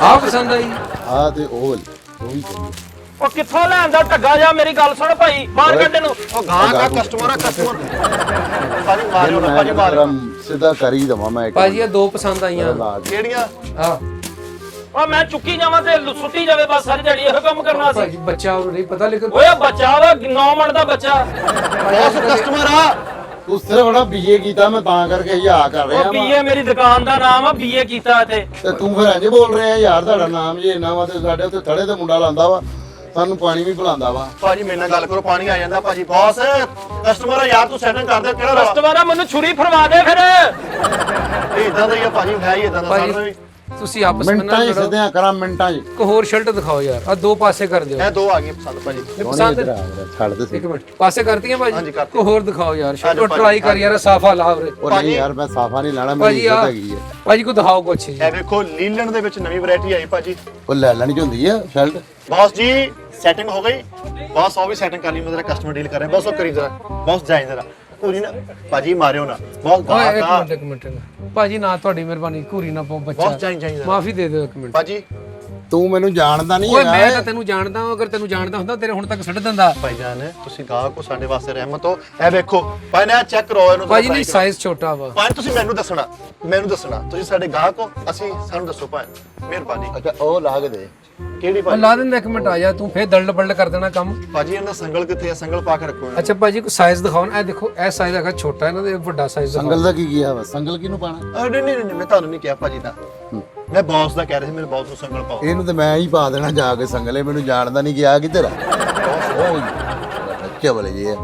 ਆਹ ਪਸੰਦ ਆਈ? ਆ ਤੇ ਉਹ ਵਾਲੀ, ਉਹ ਵੀ ਸਹੀ ਉਹ ਕਿੱਥੋਂ ਲੈਂਦਾ ਢੱਗਾ ਜਾ? ਮੇਰੀ ਗੱਲ ਸੁਣ ਭਾਈ, ਬਾਹਰ ਕੱਢ ਇਹਨੂੰ। ਉਹ ਗਾਹਕ ਆ, ਕਸਟਮਰ ਆ, ਕਸਟਮਰ। ਭਾਜੀ ਮਾਰਿਓ ਨਾ, ਹੈ। ਭਾਜੀ ਮਾਰਿਓ। ਸਿੱਧਾ ਕਰ ਹੀ ਦਵਾਂ ਮੈਂ ਇੱਕ ਭਾਜੀ ਇਹ 2 ਪਸੰਦ ਆਈਆਂ। ਲਾ ਕੇ। ਕਿਹੜੀਆਂ? ਆਹ ਉਹ ਮੈਂ ਚੁੱਕੀ ਜਾਵਾਂ ਤੇ ਸੁੱਟੀ ਜਾਵੇ, ਬਸ ਸਾਰੀ ਦਿਹਾੜੀ ਇਹੋ ਕੰਮ ਕਰਨਾ ਸੀ। ਭਾਜੀ ਬੱਚਾ ਉਹ ਨਹੀਂ ਪਤਾ, ਲੇਕਿਨ ਓਏ ਬੱਚਾ ਵਾ 9 ਮਿੰਟ ਦਾ ਬੱਚਾ। ਬੌਸ ਕਸਟਮਰ ਆ। ਤੂੰ ਸਿਰਫ ਨਾ ਬੀਏ ਕੀਤਾ, ਮੈਂ ਤਾਂ ਕਰਕੇ ਹਿਆ ਕਰ ਰਿਹਾ ਉਹ ਵਾਂ। ਬੀਏ ਮੇਰੀ ਦੁਕਾਨ ਦਾ ਨਾਮ ਆ, ਬੀਏ ਕੀਤਾ ਇੱਥੇ। ਤੇ ਤੂੰ ਫਿਰ ਇੰਜ ਬੋਲ ਰਿਹਾ ਯਾਰ, ਤੁਹਾਡਾ ਨਾਮ ਜੇ ਇੰਨਾ ਵਾ ਤੇ ਸਾਡੇ ਉੱਤੇ ਥੜੇ ਤੇ ਮੁੰਡਾ ਲਾਂਦਾ ਵਾ, ਸਾਨੂੰ ਪਾਣੀ ਵੀ ਪਿਲਾਉਂਦਾ ਵਾ। ਭਾਜੀ ਮੇਰੇ ਨਾਲ ਗੱਲ ਕਰੋ, ਪਾਣੀ ਆ ਜਾਂਦਾ ਭਾਜੀ। ਬੌਸ ਕਸਟਮਰ ਆ ਯਾਰ, ਤੂੰ ਸੈਟਿੰਗ ਕਰ ਦੇ। ਕਿਹੜਾ ਰਵਾ? ਕਸਟਮਰ ਆ, ਮੈਨੂੰ ਛੁਰੀ ਫੜਵਾ ਦੇ ਫਿਰ। ਇਹ ਇਦਾਂ ਦਾ ਹੀ ਆ ਭਾਜੀ, ਹੈ ਹੀ ਇਦਾਂ ਦਾ ਭਾਜੀ ਸਾਡਾ ਵੀ। ਤੁਸੀਂ ਆਪਸ ਵਿੱਚ ਮਿੰਟਾਂ ਨਾ 'ਚ ਲੜੋ। ਸਿੱਧਿਆਂ ਕਰਾਂ ਮਿੰਟਾਂ 'ਚ ਇੱਕ ਹੋਰ ਸ਼ਰਟ ਦਿਖਾਓ ਯਾਰ, ਆ ਦੋ ਪਾਸੇ ਕਰ ਦਿਓ। ਇਹ ਦੋ ਆ ਗਈਆਂ ਪਸੰਦ ਭਾਜੀ। ਇਹ ਸੋਹਣੀ ਪਸੰਦ ਇੱਧਰ ਆ ਮੇਰਾ, ਛੱਡ ਦੇ ਇੱਕ ਮਿੰਟ, ਪਾਸੇ ਕਰਤੀਆਂ ਭਾਜੀ? ਹਾਂਜੀ, ਕਰਤੀ। ਕੋਈ ਹੋਰ ਦਿਖਾਓ ਯਾਰ ਸ਼ਰਟ, ਹਾਂਜੀ, ਭਾਜੀ, ਟਰਾਈ ਕਰ ਯਾਰ, ਸਾਫਾ ਲਾ ਵੀਰੇ। ਉਹ ਨਹੀਂ ਯਾਰ ਮੈਂ ਸਾਫਾ ਨਹੀਂ ਲੈਣਾ, ਮੇਰੀ ਭਾਜੀ ਇੱਜ਼ਤ ਆ ਹੈਗੀ ਹੈ। ਭਾਜੀ ਕੋ ਦਿਖਾਓ ਕੁਛ ਜੀ। ਇਹ ਵੇਖੋ ਲੀਲਨ ਦੇ ਵਿੱਚ ਨਵੀਂ ਵੈਰਾਈਟੀ ਆਈ ਭਾਜੀ। ਉਹ ਲੈ ਲੈਣੀ ਚ ਹੁੰਦੀ ਆ ਸ਼ਰਟ। ਬॉस ਜੀ ਸੈਟਿੰਗ ਹੋ ਗਈ। ਬॉस ਉਹ ਵੀ ਸੈਟਿੰਗ ਕਰ ਲਈ, ਮੈਂ ਜਰਾ ਕਸਟਮਰ ਡੀਲ ਕਰ ਰਿਹਾ। ਬਸ ਉਹ ਕਰੀ ਜਰਾ, ਬॉस ਜਾਈ ਜਰਾ ਪੂਰੀ ਨਾ ਭਾਜੀ, ਮਾਰਿਓ ਨਾ ਬॉस। ਓਏ ਇੱਕ ਮਿੰਟ ਭਾਜੀ, ਨਾ ਤੁਹਾਡੀ ਮਿਹਰਬਾਨੀ, ਘੂਰੀ ਨਾ ਪਾਓ ਬੱਚਾ। ਬॉस ਜਾਈ ਜਰਾ ਮਾਫੀ ਦੇ ਦਿਓ ਇੱਕ ਮਿੰਟ। ਭਾਜੀ। ਤੂੰ ਮੈਨੂੰ ਜਾਣਦਾ ਨਹੀਂ ਓਏ ਮੈਂ ਹੈਗਾ। ਤਾਂ ਤੈਨੂੰ ਜਾਣਦਾ ਹਾਂ, ਅਗਰ ਤੈਨੂੰ ਜਾਣਦਾ ਹੁੰਦਾ ਤੇਰੇ ਹੁਣ ਤੱਕ ਛੱਡ ਦਿੰਦਾ। ਭਾਈਜਾਨ ਤੁਸੀਂ ਗਾਹਕ ਕੋ ਸਾਡੇ ਵਾਸਤੇ ਰਹਿਮਤ ਹੋ। ਇਹ ਵੇਖੋ ਭਾਈ ਨੇ ਚੈੱਕ ਕਰੋ ਇਹਨੂੰ। ਭਾਜੀ ਨਹੀਂ, ਸਾਈਜ਼ ਛੋਟਾ ਵਾ। ਭਾਈ ਤੁਸੀਂ ਮੈਨੂੰ ਦੱਸਣਾ ਤੁਸੀਂ ਸਾਡੇ ਗਾਹਕ ਹੋ, ਅਸੀਂ ਸਾਨੂੰ ਦੱਸੋ ਭਾਈ, ਮਿਹਰਬਾਨੀ। ਅੱਛਾ ਉਹ ਲਾ ਕੇ ਦੇ। ਕਿਹੜੀ ਉਹ ਭਾਜੀ? ਲਾ ਦਿੰਦਾ, ਇੱਕ ਮਿੰਟ ਆ ਜਾ, ਤੂੰ ਫੇਰ ਦਲਡ ਬਲਡ ਕਰ ਦੇਣਾ ਕੰਮ। ਭਾਜੀ ਇਹਨਾਂ ਸੰਗਲ ਕਿੱਥੇ ਆ? ਸੰਗਲ ਪਾ ਕੇ ਰੱਖੋ ਇਹਨੂੰ। ਅੱਛਾ ਭਾਜੀ ਕੋਈ ਸਾਈਜ਼ ਦਿਖਾਓ ਨਾ, ਇਹ ਦੇਖੋ ਇਹ ਸਾਈਜ਼ ਹੈਗਾ ਛੋਟਾ, ਇਹਨਾਂ ਦੇ ਵੱਡਾ ਸਾਈਜ਼ ਦਿਖਾਓ। ਸੰਗਲ ਦਾ ਕੀ ਗਿਆ ਵਾ? ਸੰਗਲ ਕਿਹਨੂੰ ਪਾਣਾ? ਨਹੀਂ ਮੈਂ ਤੁਹਾਨੂੰ ਨਹੀਂ ਕਿਹਾ ਭਾਜੀ ਦਾ, ਮੈਂ ਬੌਸ ਦਾ ਕਹਿ ਰਿਹਾ ਸੀ, ਮੇਰੇ ਬੌਸ ਨੂੰ ਸੰਗਲ ਪਾਓ। ਇਹਨੂੰ ਤੇ ਮੈਂ ਹੀ ਪਾ ਦੇਣਾ ਜਾ ਕੇ ਸੰਗਲੇ, ਮੈਨੂੰ ਜਾਣਦਾ ਨਹੀਂ ਗਿਆ ਕਿੱਧਰ ਆ। ਉਹ ਚਵਲ ਜੇ ਆ।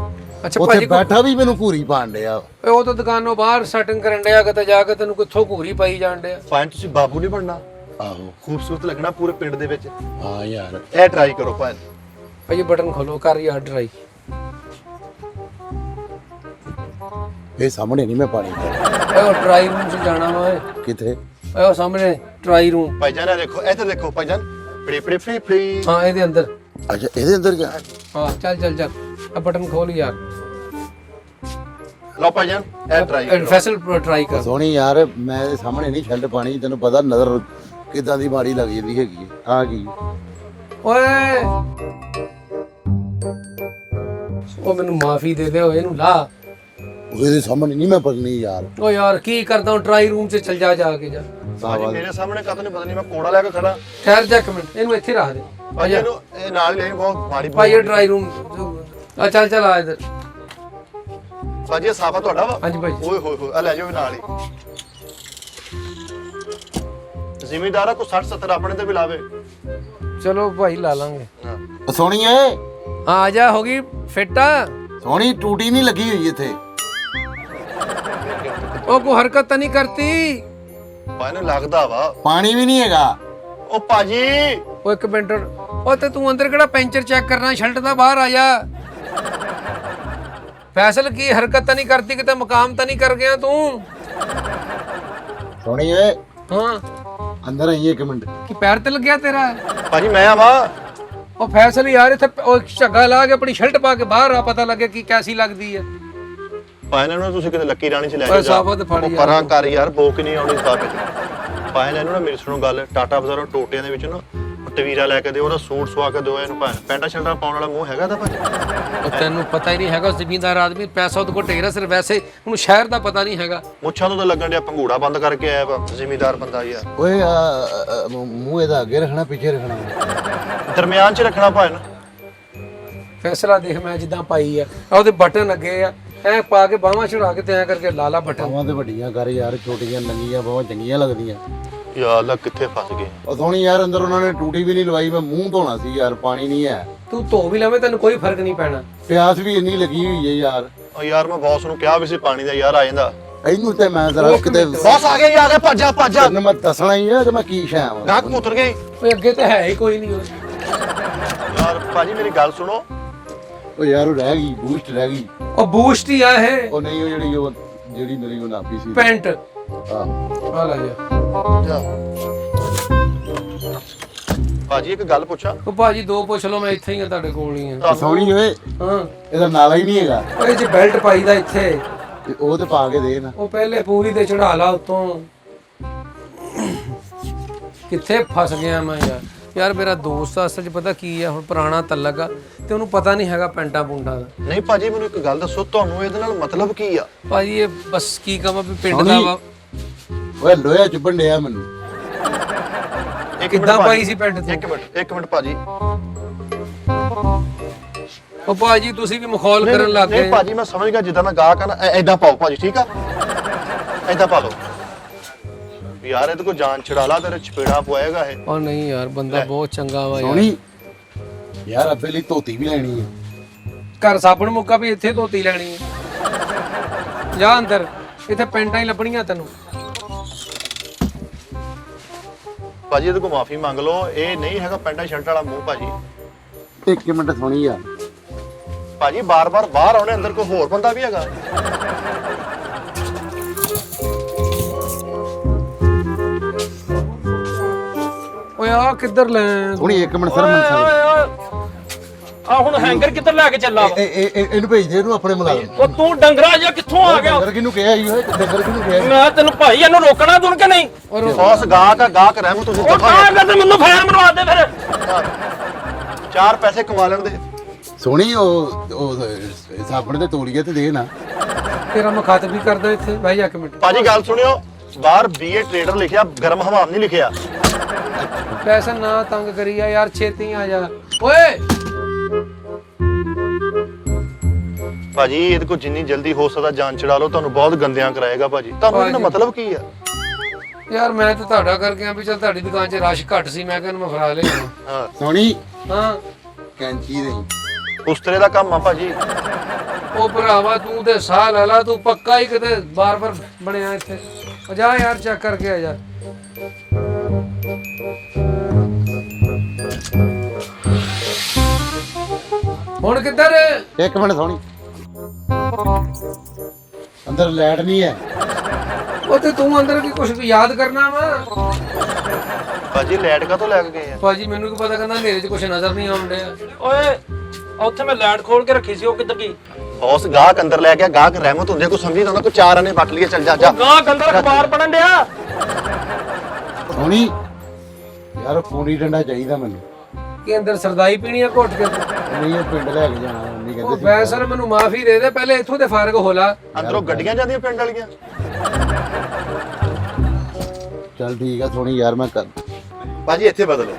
ਅੱਛਾ ਉੱਥੇ ਭਾਜੀ ਬੈਠਾ ਵੀ ਮੈਨੂੰ ਘੂਰੀ ਪਾਣ ਡਿਆ। ਉਹ ਤਾਂ ਦੁਕਾਨੋਂ ਬਾਹਰ ਸੈਟਿੰਗ ਕਰਨ ਡਿਆ, ਕਿਤੇ ਜਾ ਕੇ ਤੈਨੂੰ ਕਿੱਥੋਂ ਘੂਰੀ ਪਾਈ ਜਾਣ ਡਿਆ। ਭਾਈ ਤੁਸੀਂ ਬਾਬੂ ਨਹੀਂ ਬਣਨਾ, ਆਹੋ ਖੂਬਸੂਰਤ ਲੱਗਣਾ ਪੂਰੇ ਪਿੰਡ ਦੇ ਵਿੱਚ। ਹਾਂ ਯਾਰ ਇਹ ਟਰਾਈ ਕਰੋ ਭਾਈ। ਭਾਜੀ ਬਟਨ ਖੋਲੋ, ਕਰ ਯਾਰ ਟਰਾਈ। ਇਹ ਸਾਹਮਣੇ ਨਹੀਂ ਮੈਂ ਪਾਣੀ ਉਹ ਟਰਾਈ ਰੂਮ 'ਚ ਜਾਣਾ ਵਾ ਓਏ। ਕਿੱਥੇ? ਉਹ ਸਾਹਮਣੇ ਟਰਾਈ ਰੂਮ। ਭਾਈਜਾਨ ਇਹ ਦੇਖੋ, ਇੱਧਰ ਦੇਖੋ ਭਾਈਜਾਨ, ਫੜੀ ਹਾਂ ਇਹਦੇ ਅੰਦਰ। ਅੱਛਾ ਇਹਦੇ ਅੰਦਰ ਜਾ। ਹਾਂ ਚੱਲ ਆ ਬਟਨ ਖੋਲ ਯਾਰ। ਲਓ ਭਾਈਜਾਨ ਇਹ ਟਰਾਈ ਕਰੋ। ਫੈਸਲ ਟਰਾਈ ਕਰ। ਸੋਹਣੀ ਯਾਰ, ਮੈਂ ਇਹਦੇ ਸਾਹਮਣੇ ਨਹੀਂ ਛੱਡ ਪਾਣੀ, ਤੈਨੂੰ ਪਤਾ ਨਜ਼ਰ ਕਿਦਾਂ ਦੀ ਮਾੜੀ ਲੱਗ ਜਾਂਦੀ ਹੈਗੀ ਹੈ। ਆ ਕੀ ਓਏ ਉਹ ਮੈਨੂੰ ਮਾਫੀ ਦੇ ਦੇ, ਓਏ ਇਹਨੂੰ ਲਾ। ਉਹਦੇ ਸਾਹਮਣੇ ਨਹੀਂ ਮੈਂ ਪੜਨੀ ਯਾਰ। ਓ ਯਾਰ ਕੀ ਕਰਦਾ ਹੂੰ, ਟਰਾਈ ਰੂਮ 'ਚ ਚੱਲ ਜਾ ਕੇ ਜਾ। ਭਾਜੀ ਮੇਰੇ ਸਾਹਮਣੇ ਕਦੋਂ ਨਹੀਂ, ਪਤਾ ਨਹੀਂ ਮੈਂ ਕੋੜਾ ਲੈ ਕੇ ਖੜਾ। ਠਹਿਰ ਜਾ ਇੱਕ ਮਿੰਟ, ਇਹਨੂੰ ਇੱਥੇ ਰੱਖ ਦੇ। ਭਾਜੀ ਇਹਨੂੰ ਇਹ ਨਾਲ ਹੀ ਲੈ ਬਹੁਤ ਮਾੜੀ ਭਾਈ ਇਹ ਟਰਾਈ ਰੂਮ ਆ, ਚੱਲ ਆ ਇੱਧਰ। ਭਾਜੀ ਇਹ ਸਾਫਾ ਤੁਹਾਡਾ ਵਾ? ਹਾਂਜੀ ਭਾਜੀ। ਓਏ ਹੋਏ ਆ ਲੈ ਜਾਓ ਨਾਲ ਹੀ। ਜ਼ਿਮੀਦਾਰਾ ਕੋ 60 70 ਆਪਣੇ ਤੇ ਵੀ ਲਾਵੇ। ਚਲੋ ਭਾਈ ਲਾ ਲਾਂਗੇ। ਹਾਂ ਉਹ ਸੋਹਣੀ ਏ, ਹਾਂ ਆ ਜਾ, ਹੋ ਗਈ ਫਿੱਟ ਆ। ਸੋਹਣੀ ਟੂਟੀ ਨਹੀਂ ਲੱਗੀ ਹੋਈ ਇੱਥੇ। ਉਹ ਕੋਈ ਹਰਕਤ ਤਾਂ ਨਹੀਂ ਕਰਤੀ? ਭਾਈ ਨੂੰ ਲੱਗਦਾ ਵਾ। ਪਾਣੀ ਵੀ ਨਹੀਂ ਹੈਗਾ। ਉਹ ਭਾਜੀ ਉਹ ਇੱਕ ਮਿੰਟ, ਉਹ ਤੇ ਤੂੰ ਅੰਦਰ ਕਿਹੜਾ ਪੈਂਚਰ ਚੈੱਕ ਕਰਨਾ, ਸ਼ਰਟ ਦਾ ਬਾਹਰ ਆ ਜਾ। ਫੈਸਲ ਕੀ ਹਰਕਤ ਤਾਂ ਨਹੀਂ ਕਰਤੀ, ਕਿਤੇ ਮਕਾਮ ਤਾਂ ਨਹੀਂ ਕਰ ਗਿਆ ਤੂੰ? ਸੋਹਣੀ ਏ, ਹਾਂ ਅੰਦਰ ਆਈਏ ਇੱਕ ਮਿੰਟ। ਕੀ ਪੈਰ ਤੇ ਲੱਗਿਆ ਤੇਰਾ? ਭਾਜੀ ਮੈਂ ਆ ਵਾ। ਉਹ ਫੈਸਲ ਯਾਰ ਇੱਥੇ ਉਹ ਝੱਗਾ ਲਾ ਕੇ ਆਪਣੀ ਸ਼ਰਟ ਪਾ ਕੇ ਬਾਹਰ ਆ, ਪਤਾ ਲੱਗੇ ਕੀ ਕੈਸੀ ਲੱਗਦੀ ਹੈ। ਭਾਈ ਨੂੰ ਤੁਸੀਂ ਕਿਤੇ ਲੱਕੀ ਰਾਣੀ ਚ ਲੈ ਓਏ ਕੇ ਜਾ। ਸਾਫਾ ਤੇ ਫੜ ਉਹ ਯਾਰ। ਪਰਾਂ ਕਰ ਯਾਰ, ਬੋਕ ਨਹੀਂ ਆਉਣੀ ਸਾਫੇ ਚ। ਭਾਈ ਇਹਨੂੰ ਨਾ ਮੇਰੀ ਸੁਣੋ ਗੱਲ, ਟਾਟਾ ਬਾਜ਼ਾਰੋਂ ਟੋਟਿਆਂ ਦੇ ਵਿੱਚ ਨਾ ਟਵੀਰਾ ਲੈ ਕੇ ਦਿਓ, ਉਹਦਾ ਸੂਟ ਸਵਾ ਕੇ ਦਿਓ ਇਹਨੂੰ। ਪੈਂਟਾ ਸ਼ਰਟਾਂ ਪਾਉਣ ਵਾਲਾ ਮੂੰਹ ਹੈਗਾ ਤਾਂ ਭਾਜੀ? ਉਹ ਤੈਨੂੰ ਪਤਾ ਹੀ ਨਹੀਂ ਹੈਗਾ, ਜ਼ਿਮੀਂਦਾਰ ਆਦਮੀ, ਪੈਸਾ ਉਹਦੇ ਕੋਲ ਢੇਰ ਸਿਰ, ਵੈਸੇ ਉਹਨੂੰ ਸ਼ਹਿਰ ਦਾ ਪਤਾ ਨਹੀਂ ਹੈਗਾ। ਮੁੱਛਾਂ ਤੋਂ ਤਾਂ ਲੱਗਣ ਡਿਆ ਪੰਘੂੜਾ ਬੰਦ ਕਰਕੇ ਆਇਆ ਵਾ, ਜ਼ਿਮੀਦਾਰ ਬੰਦਾ ਯਾਰ। ਓਏ ਮੂੰਹ ਇਹਦਾ ਅੱਗੇ ਰੱਖਣਾ ਪਿੱਛੇ ਰੱਖਣਾ? ਦਰਮਿਆਨ ਚ ਰੱਖਣਾ ਭਾਈ ਨੂੰ। ਫੈਸਲਾ ਦੇਖ ਮੈਂ ਜਿੱਦਾਂ ਪਾਈ ਆ, ਉਹਦੇ ਬਟਨ ਅੱਗੇ ਆ, ਐ ਪਾ ਕੇ ਬਾਹਾਂ ਚੜਾ ਕੇ ਤੇ ਐ ਕਰਕੇ ਲਾਲਾ ਬਟਨ। ਬਾਹਾਂ ਤੇ ਵੱਡੀਆਂ ਕਰ ਯਾਰ, ਛੋਟੀਆਂ ਨੰਗੀਆਂ ਬਾਹਾਂ ਚੰਗੀਆਂ ਲੱਗਦੀਆਂ। ਯਾਰ ਲੱਗ ਕਿੱਥੇ ਫਸ ਗਏ। ਉਹ ਸੋਹਣੀ ਯਾਰ, ਅੰਦਰ ਉਹਨਾਂ ਨੇ ਟੂਟੀ ਵੀ ਨਹੀਂ ਲਵਾਈ, ਮੈਂ ਮੂੰਹ ਧੋਣਾ ਸੀ ਯਾਰ, ਪਾਣੀ ਨਹੀਂ ਹੈ। ਤੂੰ ਧੋ ਵੀ ਲਵੇਂ, ਤੈਨੂੰ ਕੋਈ ਫਰਕ ਨਹੀਂ ਪੈਣਾ। ਪਿਆਸ ਵੀ ਇੰਨੀ ਲੱਗੀ ਹੋਈ ਹੈ ਯਾਰ। ਉਹ ਯਾਰ ਮੈਂ ਬੌਸ ਨੂੰ ਕਿਹਾ ਵੀ ਸੀ ਪਾਣੀ ਦਾ ਯਾਰ ਆ ਜਾਂਦਾ। ਇਹਨੂੰ ਤੇ ਮੈਂ ਜ਼ਰਾ ਕਿਤੇ ਬੌਸ ਆ ਗਿਆ, ਆ ਗਿਆ, ਭੱਜਾ ਤੈਨੂੰ ਮੈਂ ਦੱਸਣਾ ਹੀ ਆ ਕਿ ਮੈਂ ਕੀ ਸ਼ਾਂ ਵਾਂ। ਗਾਹਕ ਉਤਰ ਗਏ ਓਏ ਅੱਗੇ ਤੇ ਹੈ ਹੀ ਕੋਈ ਨਹੀਂ। ਯਾਰ। ਭਾਜੀ ਮੇਰੀ ਗੱਲ ਸੁਣੋ। ਉਹ ਯਾਰ ਉਹ ਰਹਿ ਗਈ, ਬੂਸਟ ਰਹਿ ਗਈ। ਉਹ ਬੂਸਟ ਹੀ ਆ ਇਹ ਉਹ ਨਹੀਂ, ਉਹ ਜਿਹੜੀ ਮੇਰੀ ਉਹ ਨਾਪੀ ਸੀ। ਪੈਂਟ ਆਹ ਆ ਲੈ ਜਾ। ਭਾਜੀ ਇੱਕ ਗੱਲ ਪੁੱਛਾਂ। ਉਹ ਭਾਜੀ ਦੋ ਪੁੱਛ ਲਓ, ਮੈਂ ਇੱਥੇ ਹੀ ਆ, ਤੁਹਾਡੇ ਕੋਲ ਹੀ ਆ। ਸੋਹਣੀ ਓਏ, ਹਾਂ ਇਹਦਾ ਨਾਲਾ ਹੀ ਨਹੀਂ ਹੈਗਾ। ਓਏ ਜੇ ਬੈਲਟ ਪਾਈਦਾ ਇੱਥੇ, ਤੇ ਉਹ ਤੇ ਪਾ ਕੇ ਦੇ ਨਾ। ਉਹ ਪਹਿਲੇ ਪੂਰੀ ਤੇ ਚੜਾ ਲਾ ਉੱਤੋਂ। ਕਿੱਥੇ ਫਸ ਗਿਆ ਮੈਂ ਯਾਰ ਮੇਰਾ ਦੋਸਤ ਅਸਲ 'ਚ ਪਤਾ ਕੀ ਆ, ਹੁਣ ਪੁਰਾਣਾ ਤਲਕ ਆ ਤੇ ਉਹਨੂੰ ਪਤਾ ਨਹੀਂ ਹੈਗਾ ਪੈਂਟਾ ਪੁੰਟਾ ਦਾ। ਨਹੀਂ ਭਾਜੀ ਮੈਨੂੰ ਇੱਕ ਗੱਲ ਦੱਸੋ, ਤੁਹਾਨੂੰ ਇਹਦੇ ਨਾਲ ਮਤਲਬ ਕੀ ਆ? ਭਾਜੀ ਇਹ ਬਸ ਕੀ ਕਹਾਂ ਵੀ ਪਿੰਡ ਦਾ ਵਾ। ਓਏ ਲੋਹਾ ਚੁੱਭਣ ਡਿਆ ਮੈਨੂੰ। ਕਿੱਦਾਂ ਪਾਈ ਸੀ ਪੈਂਟ ਤੂੰ? ਇੱਕ ਮਿੰਟ ਭਾਜੀ। ਉਹ ਭਾਜੀ ਤੁਸੀਂ ਵੀ ਮਖੌਲ ਕਰਨ ਲੱਗ ਨਹੀਂ ਗਏ। ਭਾਜੀ ਮੈਂ ਸਮਝ ਗਿਆ, ਜਿੱਦਾਂ ਮੈਂ ਗਾਹਕ ਆ ਨਾ ਐਦਾਂ ਪਾਓ ਭਾਜੀ, ਠੀਕ ਆ? ਐਦਾਂ ਪਾ ਲਓ ਯਾਰ, ਇਹਦੇ ਕੋ ਜਾਨ ਛੜਾ ਲਾ, ਤੇਰੇ ਚਪੇੜਾ ਪਵਾਏਗਾ ਇਹ। ਉਹ ਨਹੀਂ ਯਾਰ, ਬੰਦਾ ਬਹੁਤ ਚੰਗਾ ਵਾ ਯਾਰ। ਸੋਹਣੀ ਯਾਰ, ਅੱਬੇ ਲਈ ਧੋਤੀ ਵੀ ਲੈਣੀ ਹੈ। ਘਰ ਸਾਬਣ ਮੁੱਕਾ ਵੀ ਇੱਥੇ ਧੋਤੀ ਲੈਣੀ ਹੈ। ਜਾ ਅੰਦਰ, ਇੱਥੇ ਪੈਂਟਾਂ ਹੀ ਲੱਭਣੀਆਂ ਤੈਨੂੰ। ਭਾਜੀ ਇਹਦੇ ਕੋਲ ਮਾਫੀ ਮੰਗ ਲਓ, ਇਹ ਨਹੀਂ ਹੈਗਾ ਪੈਂਟਾ ਸ਼ਰਟ ਵਾਲਾ ਮੂੰਹ ਭਾਜੀ। ਇੱਕ ਮਿੰਟ ਸੁਣੀ ਯਾਰ। ਭਾਜੀ ਬਾਰ-ਬਾਰ ਬਾਹਰ ਆਉਣੇ, ਅੰਦਰ ਕੋਈ ਹੋਰ ਬੰਦਾ ਵੀ ਹੈਗਾ? ਓਏ ਆ ਕਿੱਧਰ ਲੈ ਸੁਣੀ ਇੱਕ ਮਿੰਟ ਸਰ ਮੈਨੂੰ ਆ ਹੁਣ ਹੈਂਗਰ ਕਿੱਧਰ ਲੈ ਕੇ ਚੱਲਾ ਵਾ? ਇਹਨੂੰ ਭੇਜ ਦੇ, ਇਹਨੂੰ ਆਪਣੇ ਮੁਲਾਜ਼ਮ। ਉਹ ਤੂੰ ਡੰਗਰਾ ਜਿਹਾ ਕਿੱਥੋਂ ਆ ਗਿਆ? ਡੰਗਰ ਕਿਹਨੂੰ ਕਿਹਾ ਜੀ? ਡੰਗਰ ਕਿਹਨੂੰ ਕਿਹਾ? ਮੈਂ ਤੈਨੂੰ ਭਾਈ ਇਹਨੂੰ ਰੋਕਣਾ ਤੂੰ ਕਿ ਨਹੀਂ? ਬੌਸ ਗਾਹਕ ਰਹਿਮ ਤੁਸੀਂ ਉਹ ਤਾਂ ਕਰ ਮੈਨੂੰ ਫੈਨ ਮਰਵਾ ਦੇ ਫਿਰ। 4 ਪੈਸੇ ਕਮਾ ਲੈਣ ਦੇ। ਸੋਹਣੀ ਉਹ ਸਾਬਣ ਦੇ ਤੋਲੀਏ ਤੇ ਦੇ ਨਾ। ਤੇਰਾ ਮੁਖਾਤਬ ਵੀ ਕਰਦਾ ਇੱਥੇ ਭਾਈ। ਇੱਕ ਮਿੰਟ ਭਾਜੀ ਗੱਲ ਸੁਣਿਓ, ਬਾਹਰ BA ਟ੍ਰੇਡਰ ਲਿਖਿਆ, ਗਰਮ ਹਵਾਮ ਨਹੀਂ ਲਿਖਿਆ। ਪੈਸਾ ਨਾ ਤੰਗ ਕਰੀਆ ਯਾਰ, ਛੇਤੀ ਆ ਜਾ ਓਏ। ਭਾਜੀ ਇਹਦੇ ਕੋਲ ਜਿੰਨੀ ਜਲਦੀ ਹੋ ਸਕਦਾ ਜਾਨ ਛੁਡਾ ਲਓ, ਤੁਹਾਨੂੰ ਬਹੁਤ ਗੰਦਿਆਂ ਕਰਾਏਗਾ ਭਾਜੀ। ਤੁਹਾਨੂੰ ਇਹਦਾ ਮਤਲਬ ਕੀ ਆ? ਯਾਰ ਮੈਂ ਤਾਂ ਤੁਹਾਡਾ ਕਰਕੇ ਆ ਵੀ ਚੱਲ ਤੁਹਾਡੀ ਦੁਕਾਨ 'ਚ ਰਸ਼ ਘੱਟ ਸੀ, ਮੈਂ ਕਹਿੰਦਾ ਮੈਂ ਫੜਾ ਲਿਆ। ਹਾਂ ਸੋਹਣੀ ਹਾਂ ਕੈਂਚੀ ਦੇ ਉਸ ਤਰ੍ਹਾਂ ਦਾ ਕੰਮ ਆ ਭਾਜੀ। ਉਹ ਭਰਾਵਾ ਤੂੰ ਤੇ ਸਾਹ ਲੈ ਲਾ, ਤੂੰ ਪੱਕਾ ਹੀ ਕਿਤੇ ਬਾਰ-ਬਾਰ ਬਣਿਆ ਇੱਥੇ। ਉਹ ਜਾ ਯਾਰ ਚੈੱਕ ਕਰਕੇ ਆ ਜਾ। ਹੁਣ ਕਿੱਧਰ? ਇੱਕ ਮਿੰਟ ਸੋਹਣੀ, ਅੰਦਰ ਲਾਈਟ ਨਹੀਂ ਹੈ। ਉਹ ਤੇ ਤੂੰ ਅੰਦਰ ਕੀ ਕੁਝ ਯਾਦ ਕਰਨਾ ਵਾ? ਭਾਜੀ ਲੈਟ ਕਾ ਤੋਂ ਲੈ ਕੇ ਗਏ ਆ? ਭਾਜੀ ਮੈਨੂੰ ਕੀ ਪਤਾ, ਕਹਿੰਦਾ ਹਨੇਰੇ 'ਚ ਕੁਝ ਨਜ਼ਰ ਨਹੀਂ ਆਉਣ ਡਿਆ। ਓਏ ਉੱਥੇ ਮੈਂ ਲਾਈਟ ਖੋਲ ਕੇ ਰੱਖੀ ਸੀ, ਉਹ ਕਿੱਧਰ ਗਈ? ਬੌਸ ਗਾਹਕ ਅੰਦਰ ਲੈ ਕੇ, ਗਾਹਕ ਰਹਿਮਤ ਹੁੰਦੇ, ਕੋਈ ਸਮਝੀ ਤਾਂ ਕੋਈ 4 ਆਨੇ ਵੱਟ ਲਈਏ। ਚੱਲ ਜਾ ਜਾ। ਗਾਂ ਗੰਦਰ ਅਖਬਾਰ ਪੜਨ ਡਿਆ। ਸੋਹਣੀ ਯਾਰ ਪੂਰੀ ਡੰਡਾ ਚਾਹੀਦਾ ਮੈਨੂੰ। ਕਿ ਅੰਦਰ ਸਰਦਾਈ ਪੀਣੀ ਆ ਘੁੱਟ ਕੇ? ਨਹੀਂ ਉਹ ਪਿੰਡ ਲੈ ਕੇ ਜਾਣਾ, ਮੰਮੀ ਉਹ ਕਹਿੰਦੇ ਵੈਸਰ ਮੈਨੂੰ ਮਾਫੀ ਦੇ ਦੇ, ਪਹਿਲੇ ਇੱਥੋਂ ਤੇ ਫਾਰਗ ਹੋ ਲਾ। ਅੰਦਰੋਂ ਗੱਡੀਆਂ ਜਾਂਦੀਆਂ ਪਿੰਡ ਵਾਲੀਆਂ। ਚੱਲ ਠੀਕ ਆ ਸੋਹਣੀ ਯਾਰ, ਮੈਂ ਕਰ ਭਾਜੀ ਇੱਥੇ ਬਦਲੋ,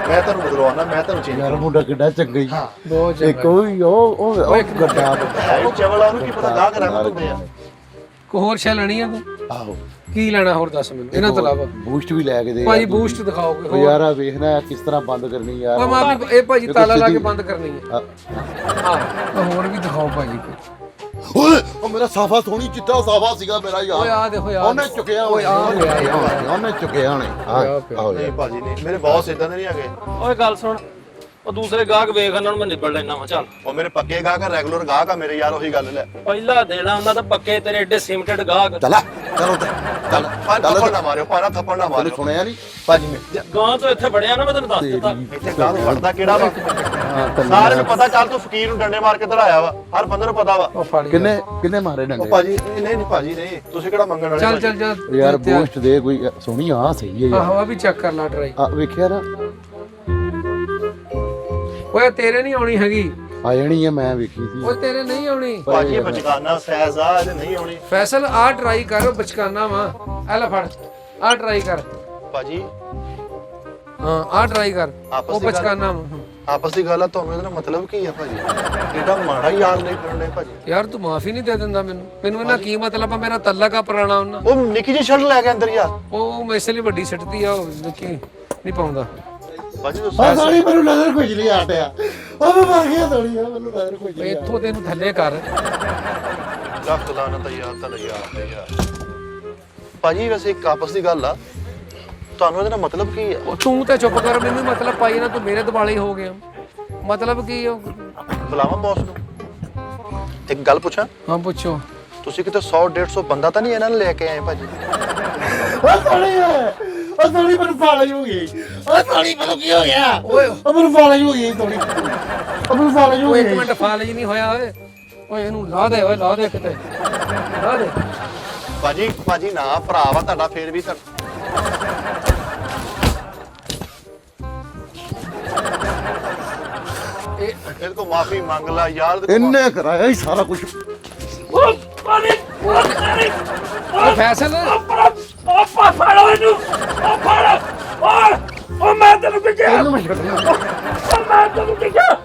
ਮੈਂ ਤੁਹਾਨੂੰ ਬਦਲਵਾਉਣਾ, ਮੈਂ ਤੁਹਾਨੂੰ ਚੇਂਜ ਯਾਰ ਮੁੰਡਾ ਕਿੱਡਾ ਚੰਗਾ ਹੀ। ਬਹੁਤ ਇੱਕ ਉਹ ਗੱਡਾ ਹੈ ਚਵਲਾ, ਉਹਨੂੰ ਕੀ ਪਤਾ ਗਾਹਕ ਰਹਿਮਤ ਹੁੰਦੇ ਆ। ਕੋ ਹੋਰ ਸ਼ੈ ਲੈਣੀ ਆ ਤੂੰ? ਆਹੋ ਕੀ ਲੈਣਾ ਹੋਰ ਦੱਸ ਮੈਨੂੰ ਇਹਨਾਂ ਤੋਂ ਇਲਾਵਾ। ਬੂਸਟ ਵੀ ਲੈ ਕੇ ਦੇ ਭਾਜੀ ਬੂਸਟ ਦਿਖਾਓਗੇ ਉਹ ਯਾਰ ਆ ਵੇਖਣਾ ਕਿਸ ਤਰ੍ਹਾਂ ਬੰਦ ਕਰਨੀ ਯਾਰ। ਉਹ ਮਾਂ ਵੀ ਇਹ ਭਾਜੀ ਤਾਲਾ ਲਾ ਕੇ ਬੰਦ ਕਰਨੀ ਹੈ। ਆ- ਹਾਂ ਹੋਰ ਵੀ ਦਿਖਾਓ ਭਾਜੀ ਕੋਈ। ਓਏ ਉਹ ਮੇਰਾ ਸਾਫਾ ਸੋਹਣੀ ਚਿੱਟਾ ਸਾਫਾ ਸੀਗਾ ਮੇਰਾ ਯਾਰ। ਓਏ ਆ ਦੇਖੋ ਯਾਰ, ਉਹਨੇ ਚੁੱਕਿਆ ਓਏ ਆ ਉਹਨੇ ਚੁੱਕਿਆ ਉਹਨੇ। ਆਹੋ ਨਹੀਂ ਭਾਜੀ ਨਹੀਂ, ਮੇਰੇ ਬੌਸ ਇਦਾਂ ਦੇ ਨਹੀਂ ਹੈਗੇ। ਓਏ ਗੱਲ ਸੁਣ, ਉਹ ਦੂਸਰੇ ਗਾਹਕ ਵੇਖ ਉਹਨਾਂ ਨੂੰ ਮੈਂ ਨਿਬੜ ਲੈਣਾ ਵਾ। ਚੱਲ ਉਹ ਮੇਰੇ ਪੱਕੇ ਗਾਹਕ ਆ, ਰੈਗੂਲਰ ਗਾਹਕ ਆ ਮੇਰੇ ਯਾਰ, ਉਹੀ ਗੱਲ ਲੈ। ਪਹਿਲਾ ਦੇਣਾ ਉਹਨਾਂ ਦਾ ਪੱਕੇ, ਤੇਰੇ ਏਡੇ ਸਿਮਟਡ ਗਾਹਕ। ਚੱਲ ਚਲੋ ਚੱਲ ਥੱਪੜ ਨਾ ਮਾਰਿਓ, ਪਾਣਾ ਥੱਪੜ ਨਾ ਤੈਨੂੰ ਮਾਰਿਓ ਸੁਣਿਆ ਨਹੀਂ ਭਾਜੀ। ਮੈਂ ਗਾਂ ਤੋਂ ਇੱਥੇ ਵੜਿਆ ਨਾ, ਮੈਂ ਤੈਨੂੰ ਦੱਸ ਦਿੱਤਾ। ਇੱਥੇ ਗਾਹਕ ਵੜਦਾ ਕਿਹੜਾ ਵਾ? ਸਾਰਿਆਂ ਨੂੰ ਪਤਾ, ਚੱਲ ਤੂੰ ਫਕੀਰ ਨੂੰ ਡੰਡੇ ਮਾਰ ਕੇ ਧੜਾਇਆ ਵਾ, ਹਰ ਬੰਦੇ ਨੂੰ ਪਤਾ ਵਾ। ਉਹ ਫੜ ਕਿੰਨੇ ਮਾਰੇ ਉਹ ਡੰਡੇ? ਭਾਜੀ ਨਹੀਂ ਭਾਜੀ ਨਹੀਂ, ਤੁਸੀਂ ਕਿਹੜਾ ਮੰਗਣ ਵਾਲੇ? ਚੱਲ ਚੱਲ ਜਾ ਯਾਰ ਬੂਸਟ ਦੇ ਕੋਈ ਸੋਹਣੀ ਆ ਸਹੀ ਹੈ ਯਾਰ। ਆਹੋ ਆ ਵੀ ਚੈੱਕ ਕਰ ਲਾ ਟਰਾਈ। ਆ ਵੇਖਿਆ ਨਾ ਓਏ ਤੇਰੇ ਨਹੀਂ ਆਉਣੀ ਹੈਗੀ। ਆ ਜਾਣੀ ਆ, ਮੈਂ ਵੇਖੀ ਸੀ। ਓਏ ਤੇਰੇ ਨਹੀਂ ਆਉਣੀ। ਭਾਜੀ ਬਚਕਾਨਾ ਸਹਿਜ਼ ਆ, ਇਹਦੇ ਨਹੀਂ ਆਉਣੀ। ਫੈਸਲ ਆ ਟਰਾਈ ਕਰ, ਬਚਕਾਨਾ ਵਾ। ਆ ਲੈ ਫੜ, ਆ ਟਰਾਈ ਕਰ। ਭਾਜੀ ਹਾਂ ਆ ਟਰਾਈ ਕਰ, ਆਪਸ ਉਹ ਦੀ ਗੱਲ- ਬਚਕਾਨਾ ਵਾ। ਆਪਸ ਦੀ ਗੱਲ ਆ, ਤੁਹਾਨੂੰ ਇਹਦਾ ਮਤਲਬ ਕੀ ਆ ਭਾਜੀ? ਇਹਦਾ ਮਾੜਾ ਯਾਰ ਨਹੀਂ ਕਰਨੇ ਭਾਜੀ। ਯਾਰ ਤੂੰ ਮਾਫੀ ਨਹੀਂ ਦੇ ਦਿੰਦਾ ਮੈਨੂੰ ਇਹਨਾਂ ਕੀ ਮਤਲਬ ਆ? ਮੇਰਾ ਤੱਲਕ ਆ ਪੁਰਾਣਾ ਉਹਨਾਂ। ਉਹ ਨਿੱਕੀ ਜਿਹੀ ਸ਼ਰਟ ਲੈ ਕੇ ਅੰਦਰ ਯਾਰ। ਉਹ ਮੈਸੇ ਲਈ ਵੱਡੀ ਸਿੱਟਦੀ ਆ, ਉਹ ਨਿੱਕੀ ਨਹੀਂ ਪਾਉਂਦਾ। ਭਾਜੀ ਆ ਤੁਸੀਂ ਸਾਲੀ ਮੈਨੂੰ ਨਜ਼ਰ ਕੁਝ ਨਹੀਂ ਆਟਿਆ। ਉਹ ਮੈਂ ਮਰ ਗਿਆ ਥੋੜੀ ਆ, ਮੈਨੂੰ ਨਜ਼ਰ ਕੁਝ ਨਹੀਂ ਇੱਥੋਂ ਤੈਨੂੰ ਥੱਲੇ ਕਰ। ਲੱਖ ਲਾਨਤ ਯਾਰ, ਤਾਂ ਯਾਰ ਤੇ ਯਾਰ। ਭਾਜੀ ਵੈਸੇ ਇੱਕ ਆਪਸ ਦੀ ਗੱਲ ਆ, ਤੁਹਾਨੂੰ ਇਹਦਾ ਮਤਲਬ ਕੀ ਆ? ਉਹ ਤੂੰ ਤੇ ਚੁੱਪ ਕਰ, ਮੈਨੂੰ ਮਤਲਬ ਪਾਈ ਨਾ, ਤੂੰ ਮੇਰੇ ਦਿਵਾਲੇ ਹੀ ਹੋ ਗਿਆ। ਮਤਲਬ ਕੀ ਉਹ? ਬੁਲਾਵਾਂ ਬੌਸ ਨੂੰ? ਇੱਕ ਗੱਲ ਪੁੱਛਾਂ, ਹਾਂ ਪੁੱਛੋ। ਤੁਸੀਂ ਕਿਤੇ 100-150 ਬੰਦਾ ਤਾਂ ਨਹੀਂ ਇਹਨਾਂ ਨੂੰ ਲੈ ਕੇ ਆਏ ਭਾਜੀ? ਉਹ ਥੋੜੀ ਮੈਨੂੰ ਪਾਲਜ ਹੋ ਗਈ। ਉਹ ਥੋੜੀ ਮੈਨੂੰ ਕੀ ਹੋ ਗਿਆ? ਓਏ ਉਹ ਮੈਨੂੰ ਪਾਲਜ ਹੋ ਗਈ ਥੋੜੀ। ਉਹ ਮੈਨੂੰ ਪਾਲਜ ਹੋ ਓਏ ਗਈ। ਇੱਕ ਮਿੰਟ, ਫਾਲਜ ਨਹੀਂ ਹੋਇਆ ਓਏ। ਓਏ ਇਹਨੂੰ ਲਾ ਦੇ, ਓਏ ਲਾ ਦੇ ਕਿਤੇ, ਲਾ ਦੇ। ਭਾਜੀ ਨਾ ਭਰਾ ਵਾ ਤੁਹਾਡਾ, ਫੇਰ ਵੀ ਤਾਂ ਇਹਦੇ ਕੋ ਮਾਫੀ ਮੰਗ ਲਾ ਯਾਰ। ਇਹਨੇ ਕਰਾਇਆ ਹੀ ਸਾਰਾ ਕੁਝ। ਉਹ ਪਾਣੀ ਓ ਫੈਸਲ, ਉਹ ਫਾੜੋ ਇਹਨੂੰ, ਉਹ ਫਾੜੋ। ਉਹ ਮੈਂ ਤੈਨੂੰ ਕੀ ਕਿਹਾ? ਇਹਨੂੰ ਮੈਂ ਛੱਡਣਾ। ਉਹ ਮੈਂ ਤੈਨੂੰ ਕੀ ਕਿਹਾ?